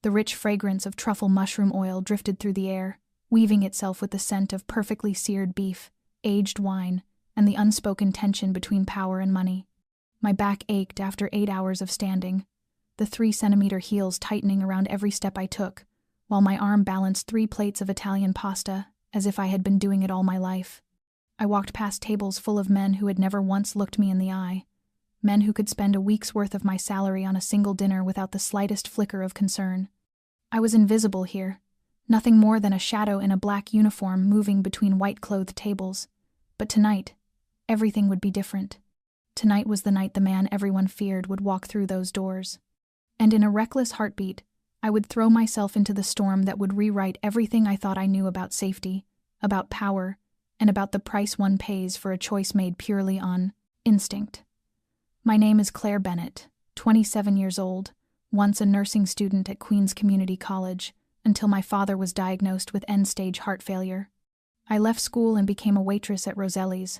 The rich fragrance of truffle mushroom oil drifted through the air, weaving itself with the scent of perfectly seared beef, aged wine, and the unspoken tension between power and money. My back ached after 8 hours of standing, the 3-centimeter heels tightening around every step I took, while my arm balanced 3 plates of Italian pasta, as if I had been doing it all my life. I walked past tables full of men who had never once looked me in the eye, men who could spend a week's worth of my salary on a single dinner without the slightest flicker of concern. I was invisible here, nothing more than a shadow in a black uniform moving between white-clothed tables. But tonight, everything would be different. Tonight was the night the man everyone feared would walk through those doors. And in a reckless heartbeat, I would throw myself into the storm that would rewrite everything I thought I knew about safety, about power, and about the price one pays for a choice made purely on instinct. My name is Claire Bennett, 27 years old, once a nursing student at Queens Community College, until my father was diagnosed with end-stage heart failure. I left school and became a waitress at Roselli's,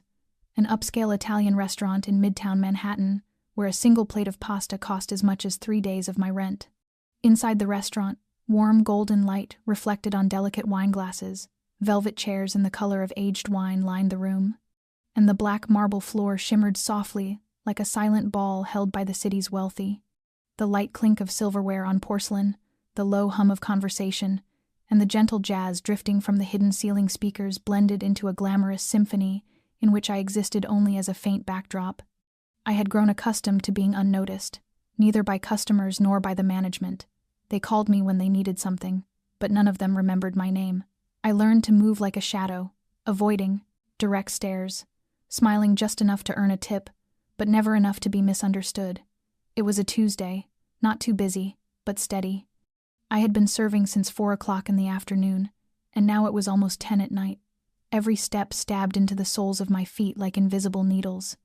an upscale Italian restaurant in Midtown Manhattan, where a single plate of pasta cost as much as 3 days of my rent. Inside the restaurant, warm golden light reflected on delicate wine glasses, velvet chairs in the color of aged wine lined the room, and the black marble floor shimmered softly like a silent ball held by the city's wealthy. The light clink of silverware on porcelain, the low hum of conversation, and the gentle jazz drifting from the hidden ceiling speakers blended into a glamorous symphony in which I existed only as a faint backdrop. I had grown accustomed to being unnoticed, neither by customers nor by the management. They called me when they needed something, but none of them remembered my name. I learned to move like a shadow, avoiding direct stares, smiling just enough to earn a tip, but never enough to be misunderstood. It was a Tuesday, not too busy, but steady. I had been serving since 4 o'clock in the afternoon, and now it was almost 10 at night. Every step stabbed into the soles of my feet like invisible needles.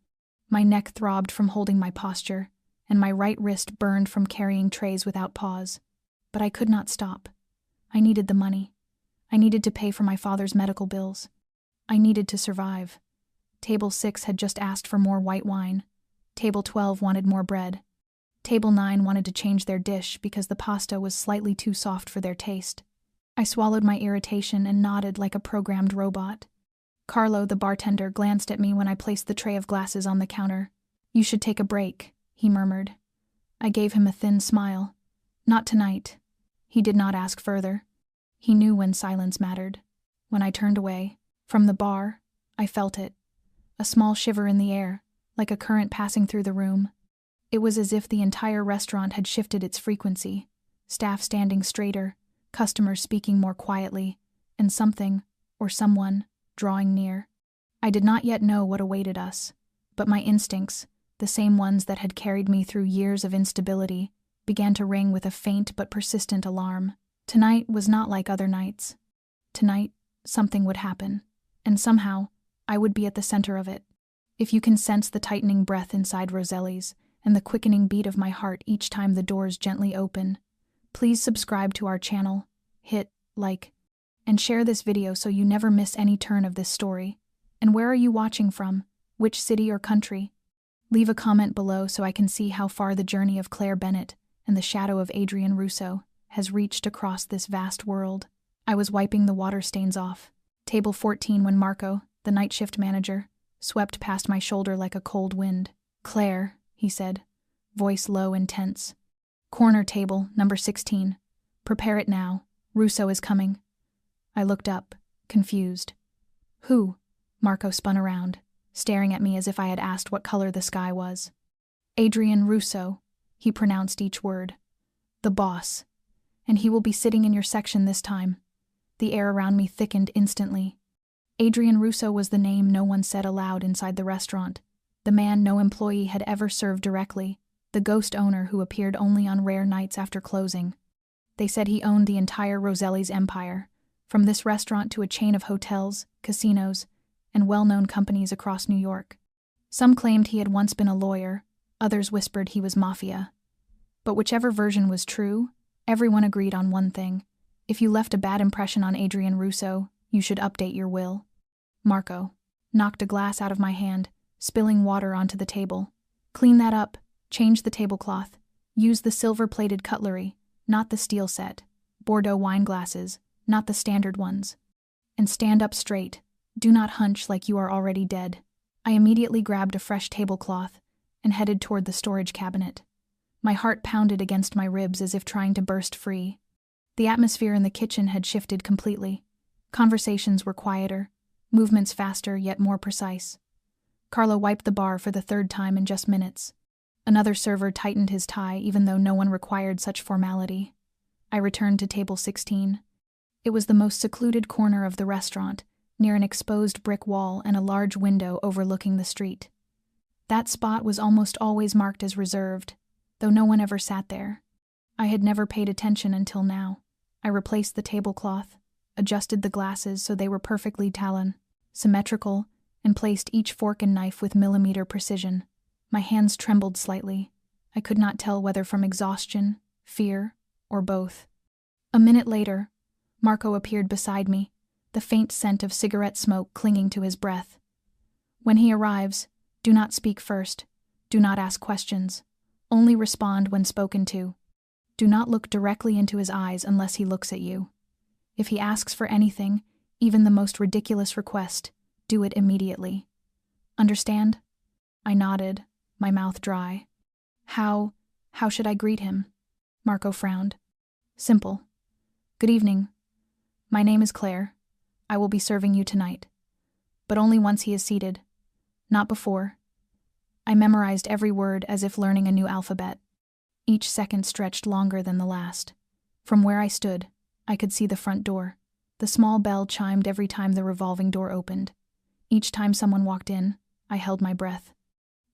My neck throbbed from holding my posture, and my right wrist burned from carrying trays without pause. But I could not stop. I needed the money. I needed to pay for my father's medical bills. I needed to survive. Table 6 had just asked for more white wine. Table 12 wanted more bread. Table 9 wanted to change their dish because the pasta was slightly too soft for their taste. I swallowed my irritation and nodded like a programmed robot. Carlo, the bartender, glanced at me when I placed the tray of glasses on the counter. "You should take a break," he murmured. I gave him a thin smile. "Not tonight." He did not ask further. He knew when silence mattered. When I turned away, from the bar, I felt it. A small shiver in the air, like a current passing through the room. It was as if the entire restaurant had shifted its frequency, staff standing straighter, customers speaking more quietly, and something, or someone, drawing near. I did not yet know what awaited us, but my instincts, the same ones that had carried me through years of instability, began to ring with a faint but persistent alarm. Tonight was not like other nights. Tonight, something would happen, and somehow, I would be at the center of it. If you can sense the tightening breath inside Roselli's, and the quickening beat of my heart each time the doors gently open, please subscribe to our channel, hit like, and share this video so you never miss any turn of this story. And where are you watching from? Which city or country? Leave a comment below so I can see how far the journey of Claire Bennett and the shadow of Adrian Russo has reached across this vast world. I was wiping the water stains off. Table 14 when Marco, the night shift manager, swept past my shoulder like a cold wind. "Claire," he said, voice low and tense. "Corner table, number 16. Prepare it now. Russo is coming." I looked up, confused. "Who?" Marco spun around, staring at me as if I had asked what color the sky was. "Adrian Russo," he pronounced each word. "The boss. And he will be sitting in your section this time." The air around me thickened instantly. Adrian Russo was the name no one said aloud inside the restaurant, the man no employee had ever served directly, the ghost owner who appeared only on rare nights after closing. They said he owned the entire Roselli's empire, from this restaurant to a chain of hotels, casinos, and well-known companies across New York. Some claimed he had once been a lawyer, others whispered he was Mafia. But whichever version was true, everyone agreed on one thing. If you left a bad impression on Adrian Russo, you should update your will. Marco knocked a glass out of my hand, spilling water onto the table. "Clean that up, change the tablecloth, use the silver-plated cutlery, not the steel set, Bordeaux wine glasses, not the standard ones. And stand up straight. Do not hunch like you are already dead. I immediately grabbed a fresh tablecloth and headed toward the storage cabinet. My heart pounded against my ribs as if trying to burst free. The atmosphere in the kitchen had shifted completely. Conversations were quieter, movements faster yet more precise. Carlo wiped the bar for the third time in just minutes. Another server tightened his tie even though no one required such formality. I returned to table 16. It was the most secluded corner of the restaurant, near an exposed brick wall and a large window overlooking the street. That spot was almost always marked as reserved, though no one ever sat there. I had never paid attention until now. I replaced the tablecloth, adjusted the glasses so they were perfectly Talon, symmetrical, and placed each fork and knife with millimeter precision. My hands trembled slightly. I could not tell whether from exhaustion, fear, or both. A minute later, Marco appeared beside me, the faint scent of cigarette smoke clinging to his breath. When he arrives, do not speak first. Do not ask questions. Only respond when spoken to. Do not look directly into his eyes unless he looks at you. If he asks for anything, even the most ridiculous request, do it immediately. Understand? I nodded, my mouth dry. How should I greet him? Marco frowned. Simple. Good evening. My name is Claire. I will be serving you tonight. But only once he is seated. Not before. I memorized every word as if learning a new alphabet. Each second stretched longer than the last. From where I stood, I could see the front door. The small bell chimed every time the revolving door opened. Each time someone walked in, I held my breath.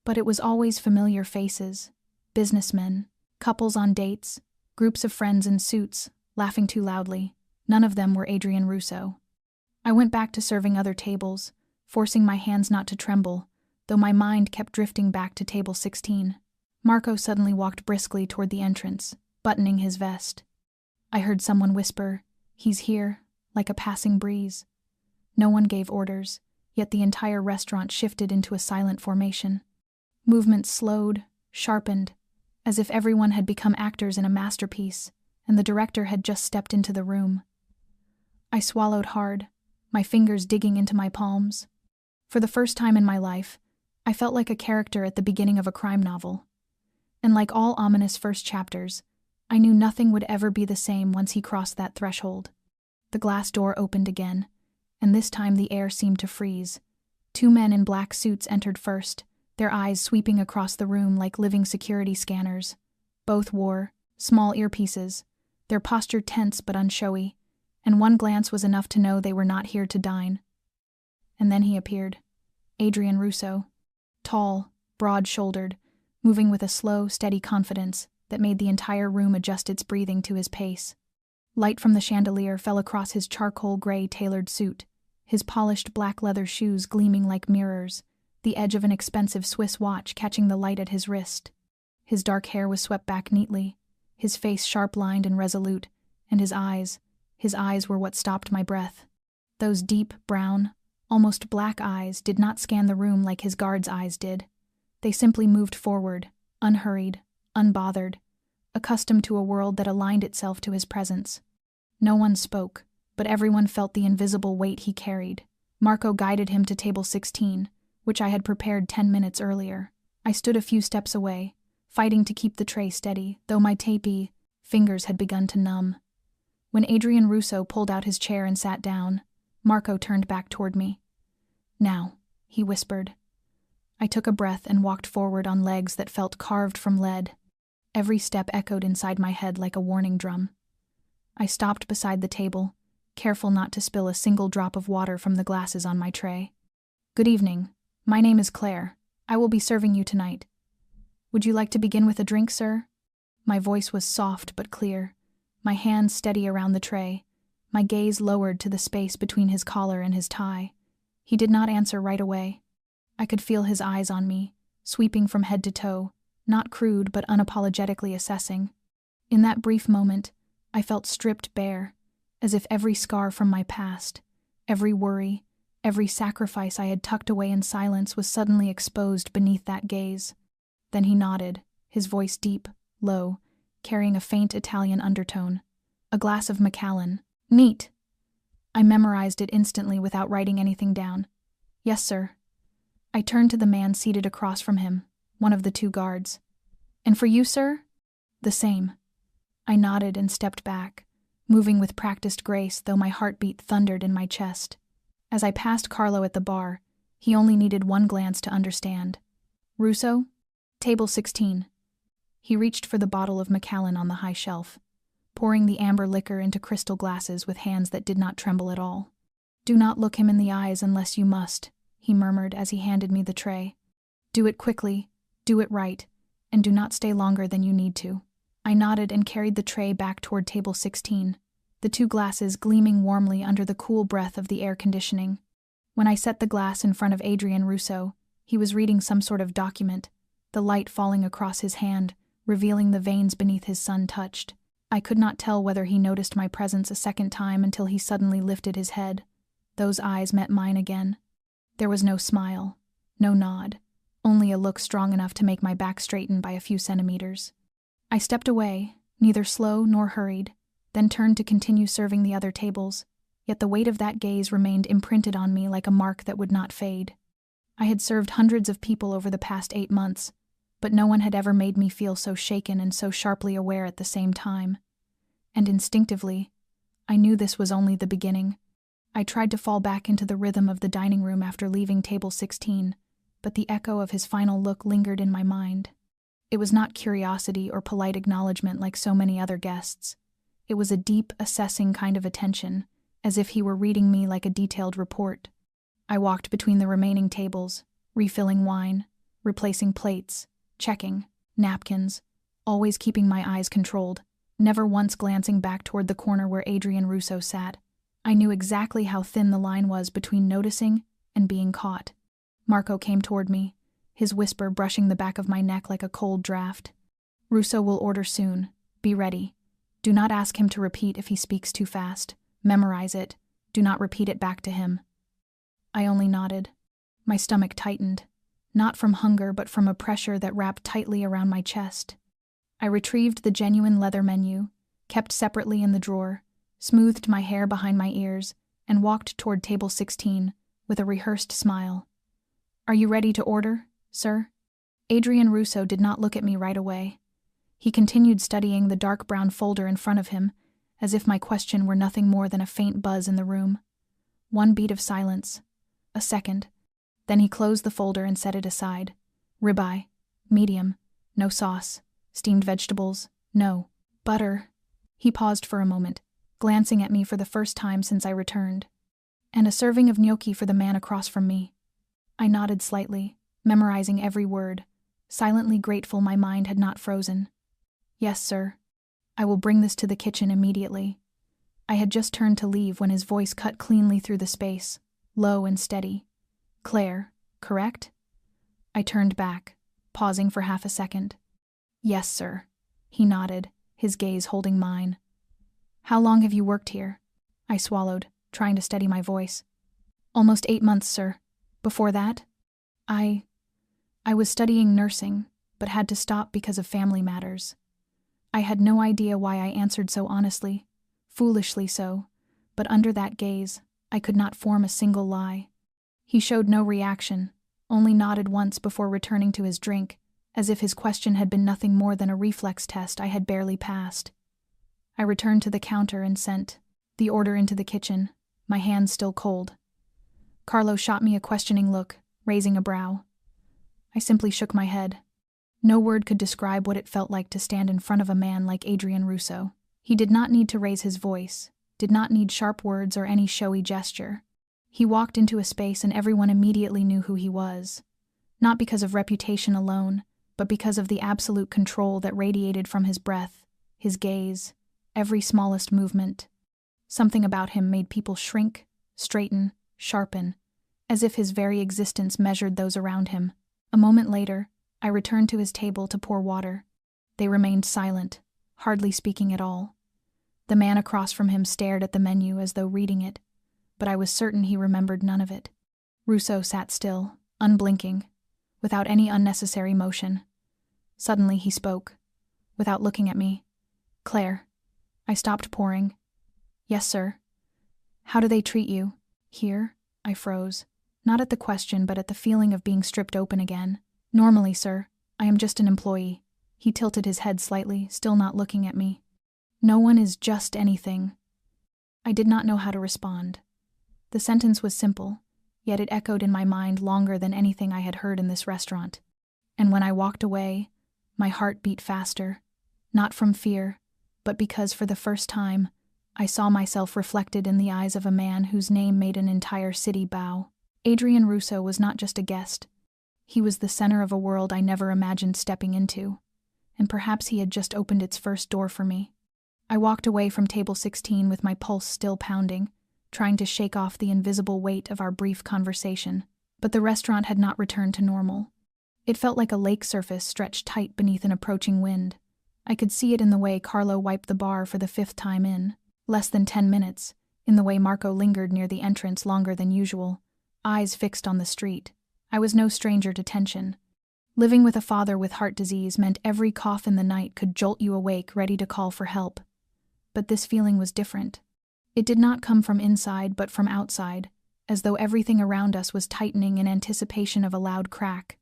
But it was always familiar faces, businessmen, couples on dates, groups of friends in suits, laughing too loudly. None of them were Adrian Russo. I went back to serving other tables, forcing my hands not to tremble, though my mind kept drifting back to table 16. Marco suddenly walked briskly toward the entrance, buttoning his vest. I heard someone whisper, "He's here," like a passing breeze. No one gave orders, yet the entire restaurant shifted into a silent formation. Movements slowed, sharpened, as if everyone had become actors in a masterpiece, and the director had just stepped into the room. I swallowed hard, my fingers digging into my palms. For the first time in my life, I felt like a character at the beginning of a crime novel. And like all ominous first chapters, I knew nothing would ever be the same once he crossed that threshold. The glass door opened again, and this time the air seemed to freeze. 2 men in black suits entered first, their eyes sweeping across the room like living security scanners. Both wore small earpieces, their posture tense but unshowy, and one glance was enough to know they were not here to dine. And then he appeared. Adrian Russo. Tall, broad-shouldered, moving with a slow, steady confidence that made the entire room adjust its breathing to his pace. Light from the chandelier fell across his charcoal gray tailored suit, his polished black leather shoes gleaming like mirrors, the edge of an expensive Swiss watch catching the light at his wrist. His dark hair was swept back neatly, his face sharp-lined and resolute, and his eyes were what stopped my breath. Those deep, brown, almost black eyes did not scan the room like his guard's eyes did. They simply moved forward, unhurried, unbothered, accustomed to a world that aligned itself to his presence. No one spoke, but everyone felt the invisible weight he carried. Marco guided him to table 16, which I had prepared 10 minutes earlier. I stood a few steps away, fighting to keep the tray steady, though my tapey fingers had begun to numb. When Adrian Russo pulled out his chair and sat down, Marco turned back toward me. "Now," he whispered. I took a breath and walked forward on legs that felt carved from lead. Every step echoed inside my head like a warning drum. I stopped beside the table, careful not to spill a single drop of water from the glasses on my tray. "Good evening. My name is Claire. I will be serving you tonight. Would you like to begin with a drink, sir?" My voice was soft but clear, my hands steady around the tray, my gaze lowered to the space between his collar and his tie. He did not answer right away. I could feel his eyes on me, sweeping from head to toe, not crude but unapologetically assessing. In that brief moment, I felt stripped bare, as if every scar from my past, every worry, every sacrifice I had tucked away in silence was suddenly exposed beneath that gaze. Then he nodded, his voice deep, low, carrying a faint Italian undertone. A glass of Macallan. Neat. I memorized it instantly without writing anything down. Yes, sir. I turned to the man seated across from him, one of the two guards. And for you, sir? The same. I nodded and stepped back, moving with practiced grace, though my heartbeat thundered in my chest. As I passed Carlo at the bar, he only needed one glance to understand. Russo? Table 16. He reached for the bottle of Macallan on the high shelf, pouring the amber liquor into crystal glasses with hands that did not tremble at all. Do not look him in the eyes unless you must, he murmured as he handed me the tray. Do it quickly, do it right, and do not stay longer than you need to. I nodded and carried the tray back toward table 16, the two glasses gleaming warmly under the cool breath of the air conditioning. When I set the glass in front of Adrian Russo, he was reading some sort of document, the light falling across his hand, revealing the veins beneath his sun-touched. I could not tell whether he noticed my presence a second time until he suddenly lifted his head. Those eyes met mine again. There was no smile, no nod, only a look strong enough to make my back straighten by a few centimeters. I stepped away, neither slow nor hurried, then turned to continue serving the other tables, yet the weight of that gaze remained imprinted on me like a mark that would not fade. I had served hundreds of people over the past 8 months, but no one had ever made me feel so shaken and so sharply aware at the same time. And instinctively, I knew this was only the beginning. I tried to fall back into the rhythm of the dining room after leaving table 16, but the echo of his final look lingered in my mind. It was not curiosity or polite acknowledgement like so many other guests. It was a deep, assessing kind of attention, as if he were reading me like a detailed report. I walked between the remaining tables, refilling wine, replacing plates, checking, napkins, always keeping my eyes controlled, never once glancing back toward the corner where Adrian Russo sat. I knew exactly how thin the line was between noticing and being caught. Marco came toward me, his whisper brushing the back of my neck like a cold draft. Russo will order soon. Be ready. Do not ask him to repeat if he speaks too fast. Memorize it. Do not repeat it back to him. I only nodded. My stomach tightened, not from hunger but from a pressure that wrapped tightly around my chest. I retrieved the genuine leather menu, kept separately in the drawer, smoothed my hair behind my ears, and walked toward table 16 with a rehearsed smile. Are you ready to order, sir? Adrian Russo did not look at me right away. He continued studying the dark brown folder in front of him, as if my question were nothing more than a faint buzz in the room. One beat of silence. A second. Then he closed the folder and set it aside. Ribeye. Medium. No sauce. Steamed vegetables. No. Butter. He paused for a moment, glancing at me for the first time since I returned. And a serving of gnocchi for the man across from me. I nodded slightly, memorizing every word, silently grateful my mind had not frozen. Yes, sir. I will bring this to the kitchen immediately. I had just turned to leave when his voice cut cleanly through the space, low and steady. Claire, correct? I turned back, pausing for half a second. Yes, sir. He nodded, his gaze holding mine. How long have you worked here? I swallowed, trying to steady my voice. Almost 8 months, sir. Before that? I was studying nursing, but had to stop because of family matters. I had no idea why I answered so honestly, foolishly so, but under that gaze, I could not form a single lie. He showed no reaction, only nodded once before returning to his drink, as if his question had been nothing more than a reflex test I had barely passed. I returned to the counter and sent the order into the kitchen, my hands still cold. Carlo shot me a questioning look, raising a brow. I simply shook my head. No word could describe what it felt like to stand in front of a man like Adrian Russo. He did not need to raise his voice, did not need sharp words or any showy gesture. He walked into a space and everyone immediately knew who he was. Not because of reputation alone, but because of the absolute control that radiated from his breath, his gaze, every smallest movement. Something about him made people shrink, straighten, sharpen, as if his very existence measured those around him. A moment later, I returned to his table to pour water. They remained silent, hardly speaking at all. The man across from him stared at the menu as though reading it, but I was certain he remembered none of it. Russo sat still, unblinking, without any unnecessary motion. Suddenly he spoke, without looking at me, Claire. I stopped pouring. Yes, sir. How do they treat you? Here? I froze. Not at the question, but at the feeling of being stripped open again. Normally, sir. I am just an employee. He tilted his head slightly, still not looking at me. No one is just anything. I did not know how to respond. The sentence was simple, yet it echoed in my mind longer than anything I had heard in this restaurant. And when I walked away, my heart beat faster, not from fear, but because for the first time, I saw myself reflected in the eyes of a man whose name made an entire city bow. Adrian Russo was not just a guest. He was the center of a world I never imagined stepping into, and perhaps he had just opened its first door for me. I walked away from table 16 with my pulse still pounding, trying to shake off the invisible weight of our brief conversation, but the restaurant had not returned to normal. It felt like a lake surface stretched tight beneath an approaching wind. I could see it in the way Carlo wiped the bar for the 5th time in less than 10 minutes, in the way Marco lingered near the entrance longer than usual, eyes fixed on the street. I was no stranger to tension. Living with a father with heart disease meant every cough in the night could jolt you awake, ready to call for help. But this feeling was different. It did not come from inside but from outside, as though everything around us was tightening in anticipation of a loud crack.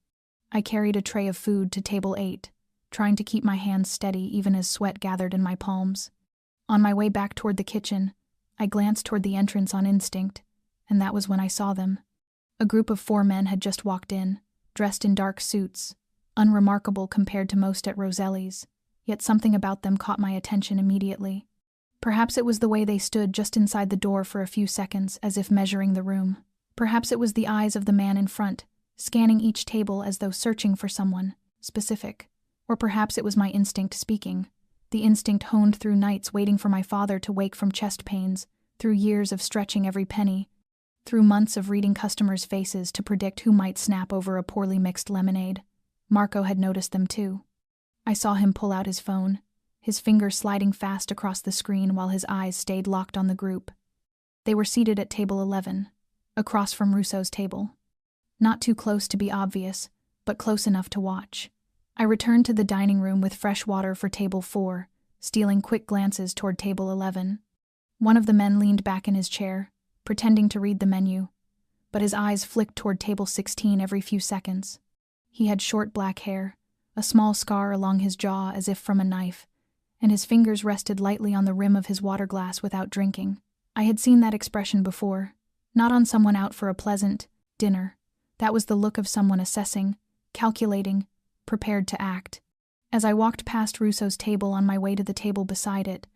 I carried a tray of food to table 8, trying to keep my hands steady even as sweat gathered in my palms. On my way back toward the kitchen, I glanced toward the entrance on instinct, and that was when I saw them. A group of 4 men had just walked in, dressed in dark suits, unremarkable compared to most at Roselli's, yet something about them caught my attention immediately. Perhaps it was the way they stood just inside the door for a few seconds, as if measuring the room. Perhaps it was the eyes of the man in front, scanning each table as though searching for someone specific. Or perhaps it was my instinct speaking, the instinct honed through nights waiting for my father to wake from chest pains, through years of stretching every penny, through months of reading customers' faces to predict who might snap over a poorly mixed lemonade. Marco had noticed them too. I saw him pull out his phone, his finger sliding fast across the screen while his eyes stayed locked on the group. They were seated at table 11, across from Russo's table. Not too close to be obvious, but close enough to watch. I returned to the dining room with fresh water for table 4, stealing quick glances toward table 11. One of the men leaned back in his chair, pretending to read the menu, but his eyes flicked toward table 16 every few seconds. He had short black hair, a small scar along his jaw as if from a knife, and his fingers rested lightly on the rim of his water glass without drinking. I had seen that expression before, not on someone out for a pleasant dinner. That was the look of someone assessing, calculating, prepared to act. As I walked past Russo's table on my way to the table beside it,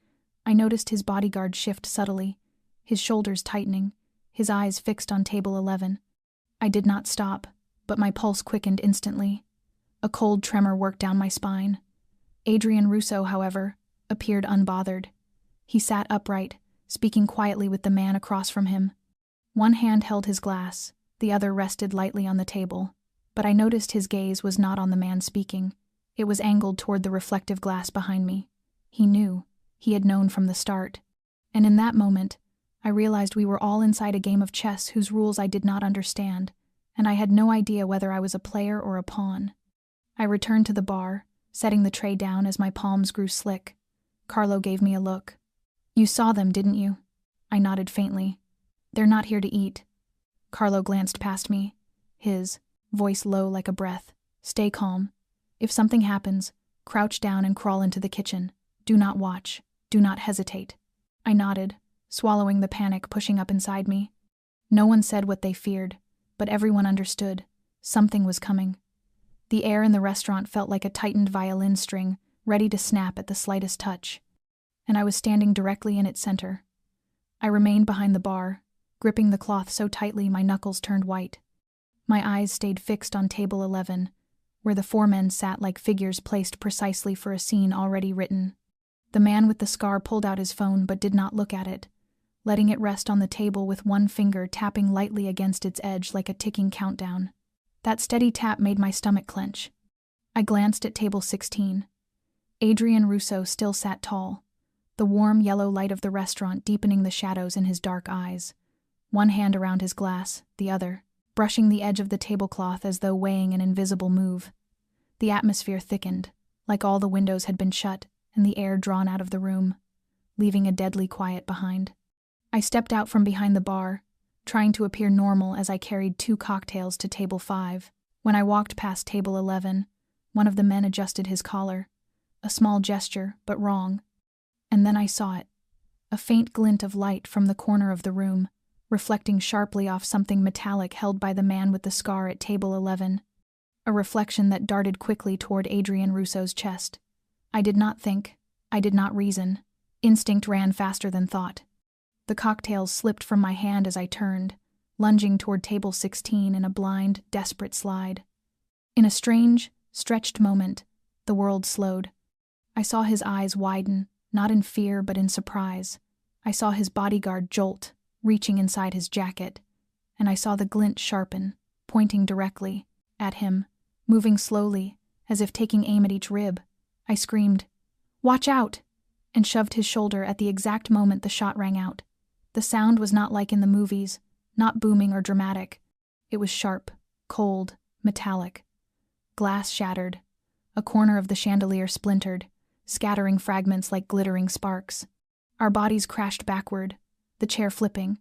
I noticed his bodyguard shift subtly, his shoulders tightening, his eyes fixed on table 11. I did not stop, but my pulse quickened instantly. A cold tremor worked down my spine. Adrian Russo, however, appeared unbothered. He sat upright, speaking quietly with the man across from him. One hand held his glass, the other rested lightly on the table, but I noticed his gaze was not on the man speaking. It was angled toward the reflective glass behind me. He knew. He had known from the start. And in that moment, I realized we were all inside a game of chess whose rules I did not understand, and I had no idea whether I was a player or a pawn. I returned to the bar, setting the tray down as my palms grew slick. Carlo gave me a look. "You saw them, didn't you?" I nodded faintly. "They're not here to eat." Carlo glanced past me, his voice low like a breath. "Stay calm. If something happens, crouch down and crawl into the kitchen. Do not watch. Do not hesitate." I nodded, swallowing the panic pushing up inside me. No one said what they feared, but everyone understood. Something was coming. The air in the restaurant felt like a tightened violin string, ready to snap at the slightest touch. And I was standing directly in its center. I remained behind the bar, gripping the cloth so tightly my knuckles turned white. My eyes stayed fixed on table 11, where the 4 men sat like figures placed precisely for a scene already written. The man with the scar pulled out his phone but did not look at it, letting it rest on the table with one finger tapping lightly against its edge like a ticking countdown. That steady tap made my stomach clench. I glanced at table 16. Adrian Russo still sat tall, the warm yellow light of the restaurant deepening the shadows in his dark eyes. One hand around his glass, the other, brushing the edge of the tablecloth as though weighing an invisible move. The atmosphere thickened, like all the windows had been shut, and the air drawn out of the room, leaving a deadly quiet behind. I stepped out from behind the bar, trying to appear normal as I carried 2 cocktails to table 5. When I walked past table 11, one of the men adjusted his collar. A small gesture, but wrong. And then I saw it. A faint glint of light from the corner of the room, reflecting sharply off something metallic held by the man with the scar at table 11. A reflection that darted quickly toward Adrian Russo's chest. I did not think. I did not reason. Instinct ran faster than thought. The cocktails slipped from my hand as I turned, lunging toward table 16 in a blind, desperate slide. In a strange, stretched moment, the world slowed. I saw his eyes widen, not in fear but in surprise. I saw his bodyguard jolt, reaching inside his jacket, and I saw the glint sharpen, pointing directly at him, moving slowly, as if taking aim at each rib. I screamed, "Watch out!" and shoved his shoulder at the exact moment the shot rang out. The sound was not like in the movies, not booming or dramatic. It was sharp, cold, metallic. Glass shattered. A corner of the chandelier splintered, scattering fragments like glittering sparks. Our bodies crashed backward, the chair flipping,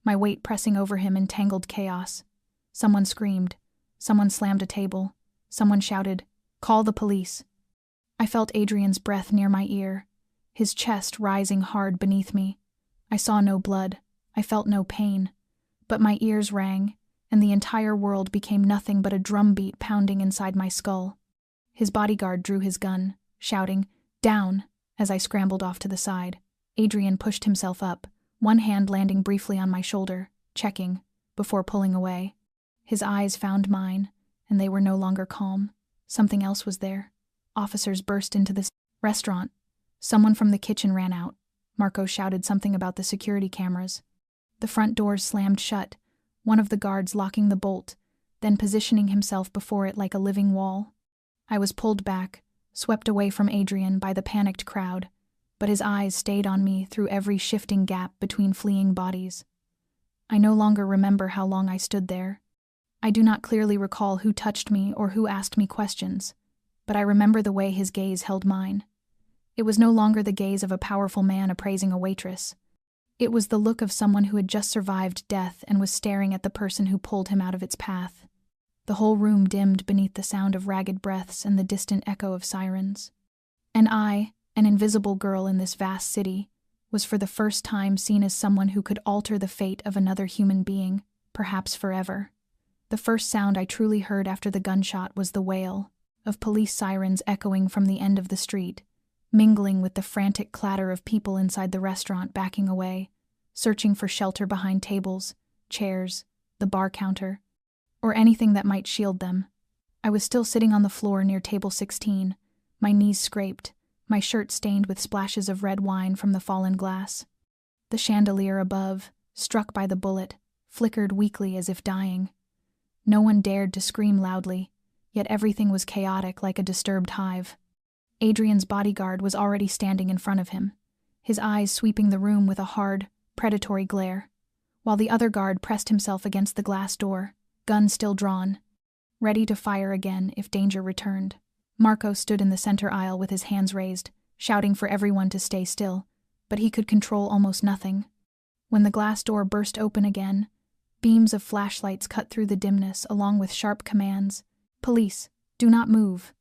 my weight pressing over him in tangled chaos. Someone screamed. Someone slammed a table. Someone shouted, "Call the police." I felt Adrian's breath near my ear, his chest rising hard beneath me. I saw no blood. I felt no pain. But my ears rang, and the entire world became nothing but a drumbeat pounding inside my skull. His bodyguard drew his gun, shouting, "Down!" as I scrambled off to the side. Adrian pushed himself up, one hand landing briefly on my shoulder, checking, before pulling away. His eyes found mine, and they were no longer calm. Something else was there. Officers burst into the restaurant. Someone from the kitchen ran out. Marco shouted something about the security cameras. The front doors slammed shut, one of the guards locking the bolt, then positioning himself before it like a living wall. I was pulled back, swept away from Adrian by the panicked crowd, but his eyes stayed on me through every shifting gap between fleeing bodies. I no longer remember how long I stood there. I do not clearly recall who touched me or who asked me questions, but I remember the way his gaze held mine. It was no longer the gaze of a powerful man appraising a waitress. It was the look of someone who had just survived death and was staring at the person who pulled him out of its path. The whole room dimmed beneath the sound of ragged breaths and the distant echo of sirens. And I, an invisible girl in this vast city, was for the first time seen as someone who could alter the fate of another human being, perhaps forever. The first sound I truly heard after the gunshot was the wail of police sirens echoing from the end of the street, mingling with the frantic clatter of people inside the restaurant backing away, searching for shelter behind tables, chairs, the bar counter, or anything that might shield them. I was still sitting on the floor near table 16, my knees scraped, my shirt stained with splashes of red wine from the fallen glass. The chandelier above, struck by the bullet, flickered weakly as if dying. No one dared to scream loudly, yet everything was chaotic like a disturbed hive. Adrian's bodyguard was already standing in front of him, his eyes sweeping the room with a hard, predatory glare, while the other guard pressed himself against the glass door, gun still drawn, ready to fire again if danger returned. Marco stood in the center aisle with his hands raised, shouting for everyone to stay still, but he could control almost nothing. When the glass door burst open again, beams of flashlights cut through the dimness along with sharp commands. "Police, do not move."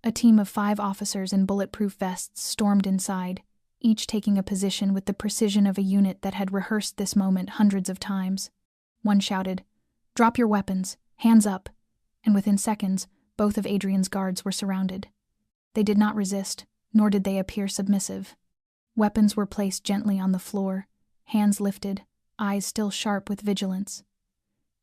A team of 5 officers in bulletproof vests stormed inside, each taking a position with the precision of a unit that had rehearsed this moment hundreds of times. One shouted, "Drop your weapons, hands up," and within seconds, both of Adrian's guards were surrounded. They did not resist, nor did they appear submissive. Weapons were placed gently on the floor, hands lifted, eyes still sharp with vigilance.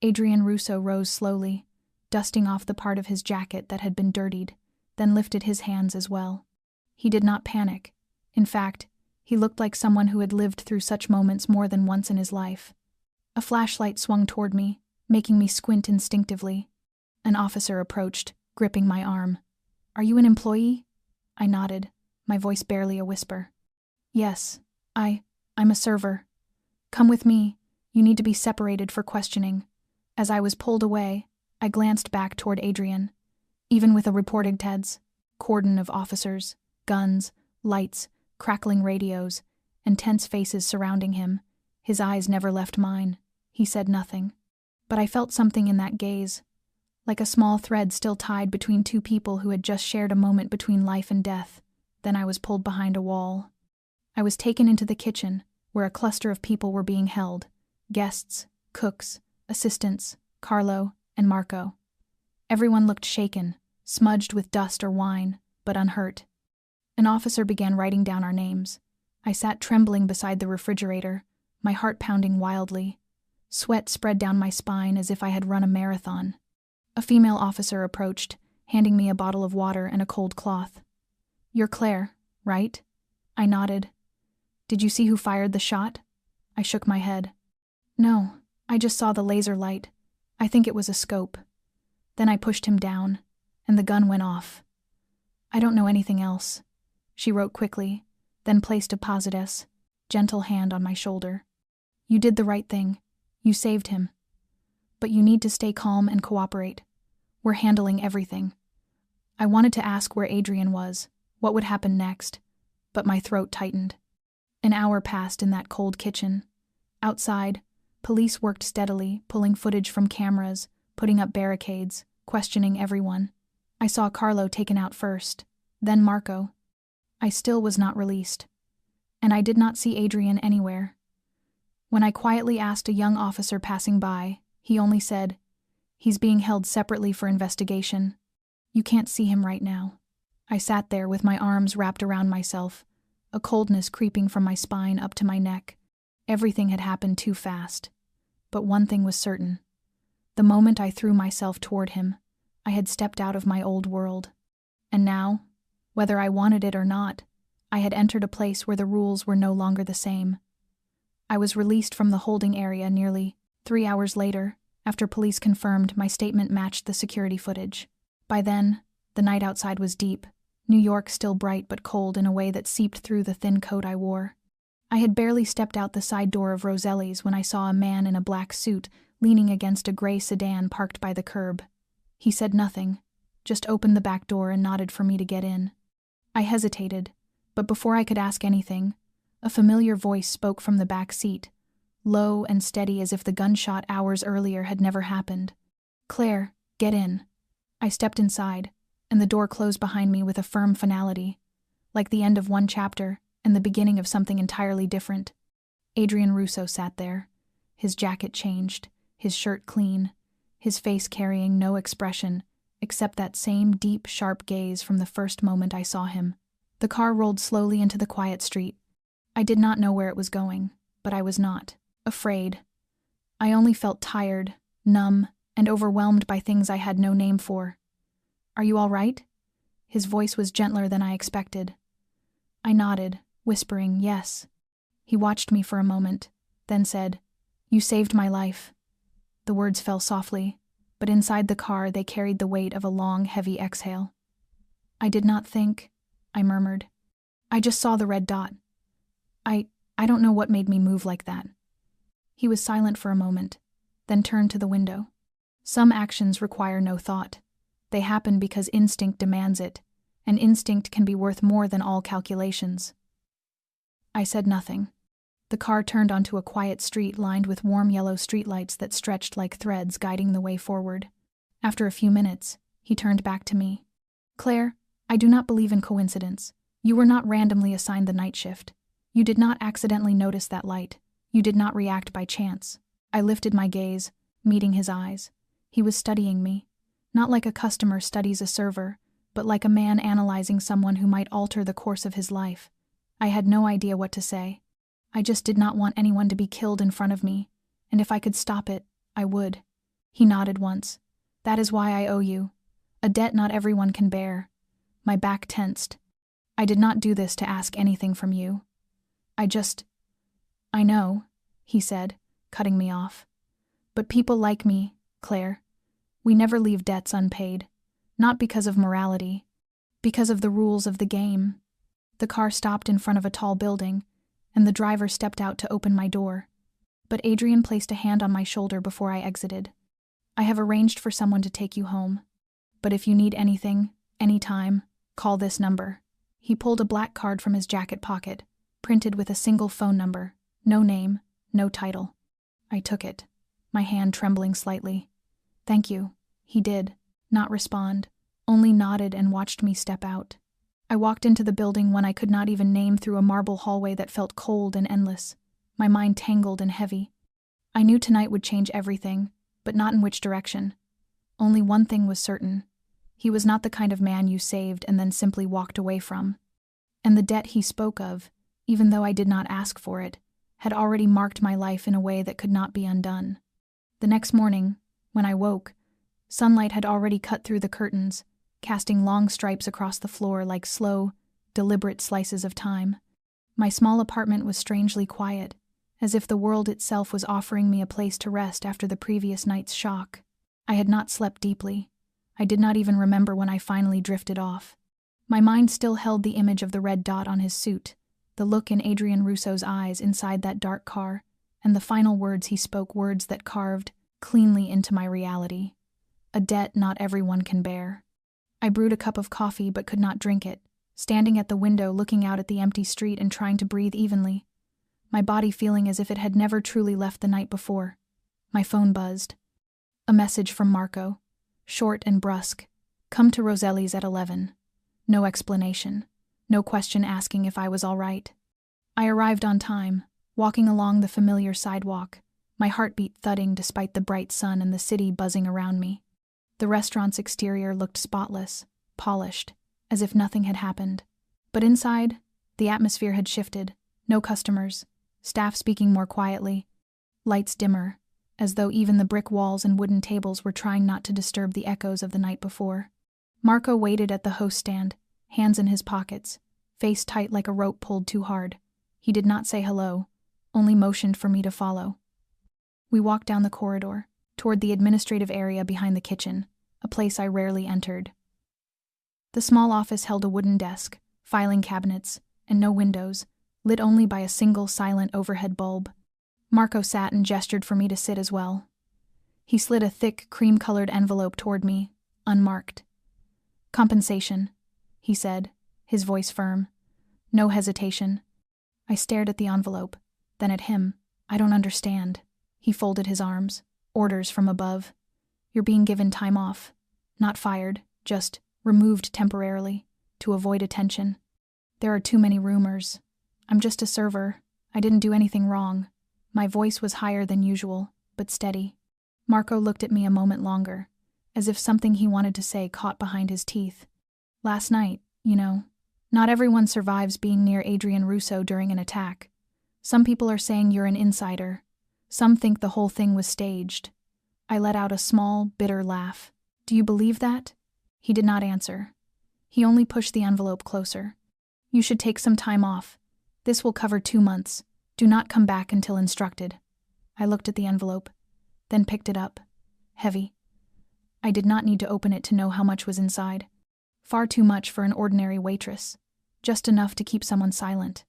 Adrian Russo rose slowly, dusting off the part of his jacket that had been dirtied, then lifted his hands as well. He did not panic. In fact, he looked like someone who had lived through such moments more than once in his life. A flashlight swung toward me, making me squint instinctively. An officer approached, gripping my arm. "Are you an employee?" I nodded, my voice barely a whisper. "Yes, I'm a server. Come with me. You need to be separated for questioning." As I was pulled away, I glanced back toward Adrian. Even with a reported cordon of officers, guns, Lights, crackling radios, and tense faces surrounding him. His eyes never left mine. He said nothing. But I felt something in that gaze, like a small thread still tied between two people who had just shared a moment between life and death. Then I was pulled behind a wall. I was taken into the kitchen, where a cluster of people were being held. Guests, cooks, assistants, Carlo, and Marco. Everyone looked shaken, smudged with dust or wine, but unhurt. An officer began writing down our names. I sat trembling beside the refrigerator, my heart pounding wildly. Sweat spread down my spine as if I had run a marathon. A female officer approached, handing me a bottle of water and a cold cloth. "You're Claire, right?" I nodded. "Did you see who fired the shot?" I shook my head. "No, I just saw the laser light. I think it was a scope." Then I pushed him down, and the gun went off. "I don't know anything else," she wrote quickly, then placed a positive, gentle hand on my shoulder. "You did the right thing. You saved him. But you need to stay calm and cooperate. We're handling everything." I wanted to ask where Adrian was, what would happen next, but my throat tightened. An hour passed in that cold kitchen. Outside, police worked steadily, pulling footage from cameras, putting up barricades, questioning everyone. I saw Carlo taken out first, then Marco. I still was not released. And I did not see Adrian anywhere. When I quietly asked a young officer passing by, he only said, "He's being held separately for investigation. You can't see him right now." I sat there with my arms wrapped around myself, a coldness creeping from my spine up to my neck. Everything had happened too fast. But one thing was certain. The moment I threw myself toward him, I had stepped out of my old world. And now, whether I wanted it or not, I had entered a place where the rules were no longer the same. I was released from the holding area nearly 3 hours later, after police confirmed my statement matched the security footage. By then, the night outside was deep, New York still bright but cold in a way that seeped through the thin coat I wore. I had barely stepped out the side door of Roselli's when I saw a man in a black suit leaning against a gray sedan parked by the curb. He said nothing, just opened the back door and nodded for me to get in. I hesitated, but before I could ask anything, a familiar voice spoke from the back seat, low and steady as if the gunshot hours earlier had never happened. "Claire, get in." I stepped inside, and the door closed behind me with a firm finality, like the end of one chapter and the beginning of something entirely different. Adrian Russo sat there, his jacket changed, his shirt clean, his face carrying no expression except that same deep, sharp gaze from the first moment I saw him. The car rolled slowly into the quiet street. I did not know where it was going, but I was not afraid. I only felt tired, numb, and overwhelmed by things I had no name for. "Are you all right?" His voice was gentler than I expected. I nodded, whispering yes. He watched me for a moment, then said, "You saved my life." The words fell softly, but inside the car they carried the weight of a long, heavy exhale. "I did not think," I murmured. "I just saw the red dot. I don't know what made me move like that." He was silent for a moment, then turned to the window. Some actions require no thought. They happen because instinct demands it, and instinct can be worth more than all calculations. I said nothing. The car turned onto a quiet street lined with warm yellow streetlights that stretched like threads guiding the way forward. After a few minutes, he turned back to me. "Claire, I do not believe in coincidence. You were not randomly assigned the night shift. You did not accidentally notice that light. You did not react by chance." I lifted my gaze, meeting his eyes. He was studying me, not like a customer studies a server, but like a man analyzing someone who might alter the course of his life. I had no idea what to say. I just did not want anyone to be killed in front of me, and if I could stop it, I would. He nodded once. "That is why I owe you. A debt not everyone can bear." My back tensed. "I did not do this to ask anything from you. I know," he said, cutting me off. "But people like me, Claire, we never leave debts unpaid. Not because of morality. Because of the rules of the game." The car stopped in front of a tall building, and the driver stepped out to open my door. But Adrian placed a hand on my shoulder before I exited. "I have arranged for someone to take you home. But if you need anything, anytime, call this number," He pulled a black card from his jacket pocket, printed with a single phone number, no name, no title. I took it, my hand trembling slightly. "Thank you," he did, not respond, only nodded and watched me step out. I walked into the building one I could not even name through a marble hallway that felt cold and endless, my mind tangled and heavy. I knew tonight would change everything, but not in which direction. Only one thing was certain. He was not the kind of man you saved and then simply walked away from. And the debt he spoke of, even though I did not ask for it, had already marked my life in a way that could not be undone. The next morning, when I woke, sunlight had already cut through the curtains, casting long stripes across the floor like slow, deliberate slices of time. My small apartment was strangely quiet, as if the world itself was offering me a place to rest after the previous night's shock. I had not slept deeply. I did not even remember when I finally drifted off. My mind still held the image of the red dot on his suit, the look in Adrian Russo's eyes inside that dark car, and the final words he spoke, words that carved cleanly into my reality. A debt not everyone can bear. I brewed a cup of coffee but could not drink it, standing at the window looking out at the empty street and trying to breathe evenly, my body feeling as if it had never truly left the night before. My phone buzzed. A message from Marco, short and brusque. "Come to Roselli's at 11. No explanation. No question asking if I was all right. I arrived on time, walking along the familiar sidewalk, my heartbeat thudding despite the bright sun and the city buzzing around me. The restaurant's exterior looked spotless, polished, as if nothing had happened. But inside, the atmosphere had shifted. No customers, staff speaking more quietly, lights dimmer, as though even the brick walls and wooden tables were trying not to disturb the echoes of the night before. Marco waited at the host stand, hands in his pockets, face tight like a rope pulled too hard. He did not say hello, only motioned for me to follow. We walked down the corridor, toward the administrative area behind the kitchen, a place I rarely entered. The small office held a wooden desk, filing cabinets, and no windows, lit only by a single silent overhead bulb. Marco sat and gestured for me to sit as well. He slid a thick, cream-colored envelope toward me, unmarked. "Compensation," he said, his voice firm. No hesitation. I stared at the envelope, then at him. "I don't understand." He folded his arms. "Orders from above. You're being given time off. Not fired, just removed temporarily, to avoid attention. There are too many rumors. I'm just a server. I didn't do anything wrong." My voice was higher than usual, but steady. Marco looked at me a moment longer, as if something he wanted to say caught behind his teeth. "Last night, you know, not everyone survives being near Adrian Russo during an attack. Some people are saying you're an insider. Some think the whole thing was staged." I let out a small, bitter laugh. "Do you believe that?" He did not answer. He only pushed the envelope closer. "You should take some time off. This will cover 2 months. Do not come back until instructed." I looked at the envelope, then picked it up. Heavy. I did not need to open it to know how much was inside. Far too much for an ordinary waitress. Just enough to keep someone silent.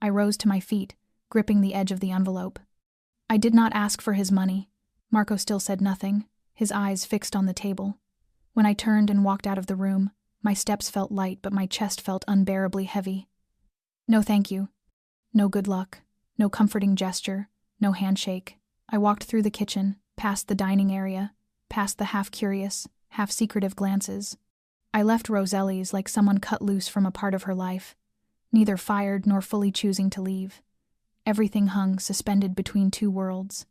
I rose to my feet, gripping the edge of the envelope. I did not ask for his money. Marco still said nothing, his eyes fixed on the table. When I turned and walked out of the room, my steps felt light but my chest felt unbearably heavy. No thank you. No good luck. No comforting gesture. No handshake. I walked through the kitchen, past the dining area, past the half-curious, half-secretive glances. I left Roselli's like someone cut loose from a part of her life, neither fired nor fully choosing to leave. Everything hung suspended between 2 worlds.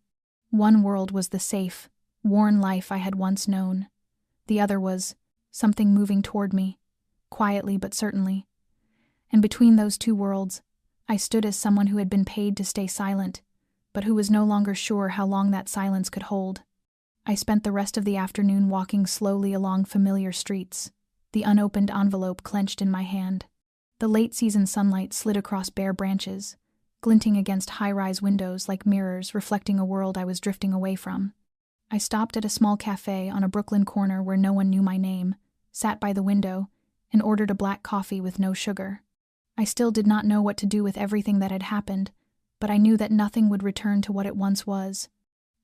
One world was the safe, worn life I had once known. The other was something moving toward me, quietly but certainly. And between those 2 worlds, I stood as someone who had been paid to stay silent, but who was no longer sure how long that silence could hold. I spent the rest of the afternoon walking slowly along familiar streets, the unopened envelope clenched in my hand. The late-season sunlight slid across bare branches, glinting against high-rise windows like mirrors reflecting a world I was drifting away from. I stopped at a small cafe on a Brooklyn corner where no one knew my name, sat by the window, and ordered a black coffee with no sugar. I still did not know what to do with everything that had happened, but I knew that nothing would return to what it once was.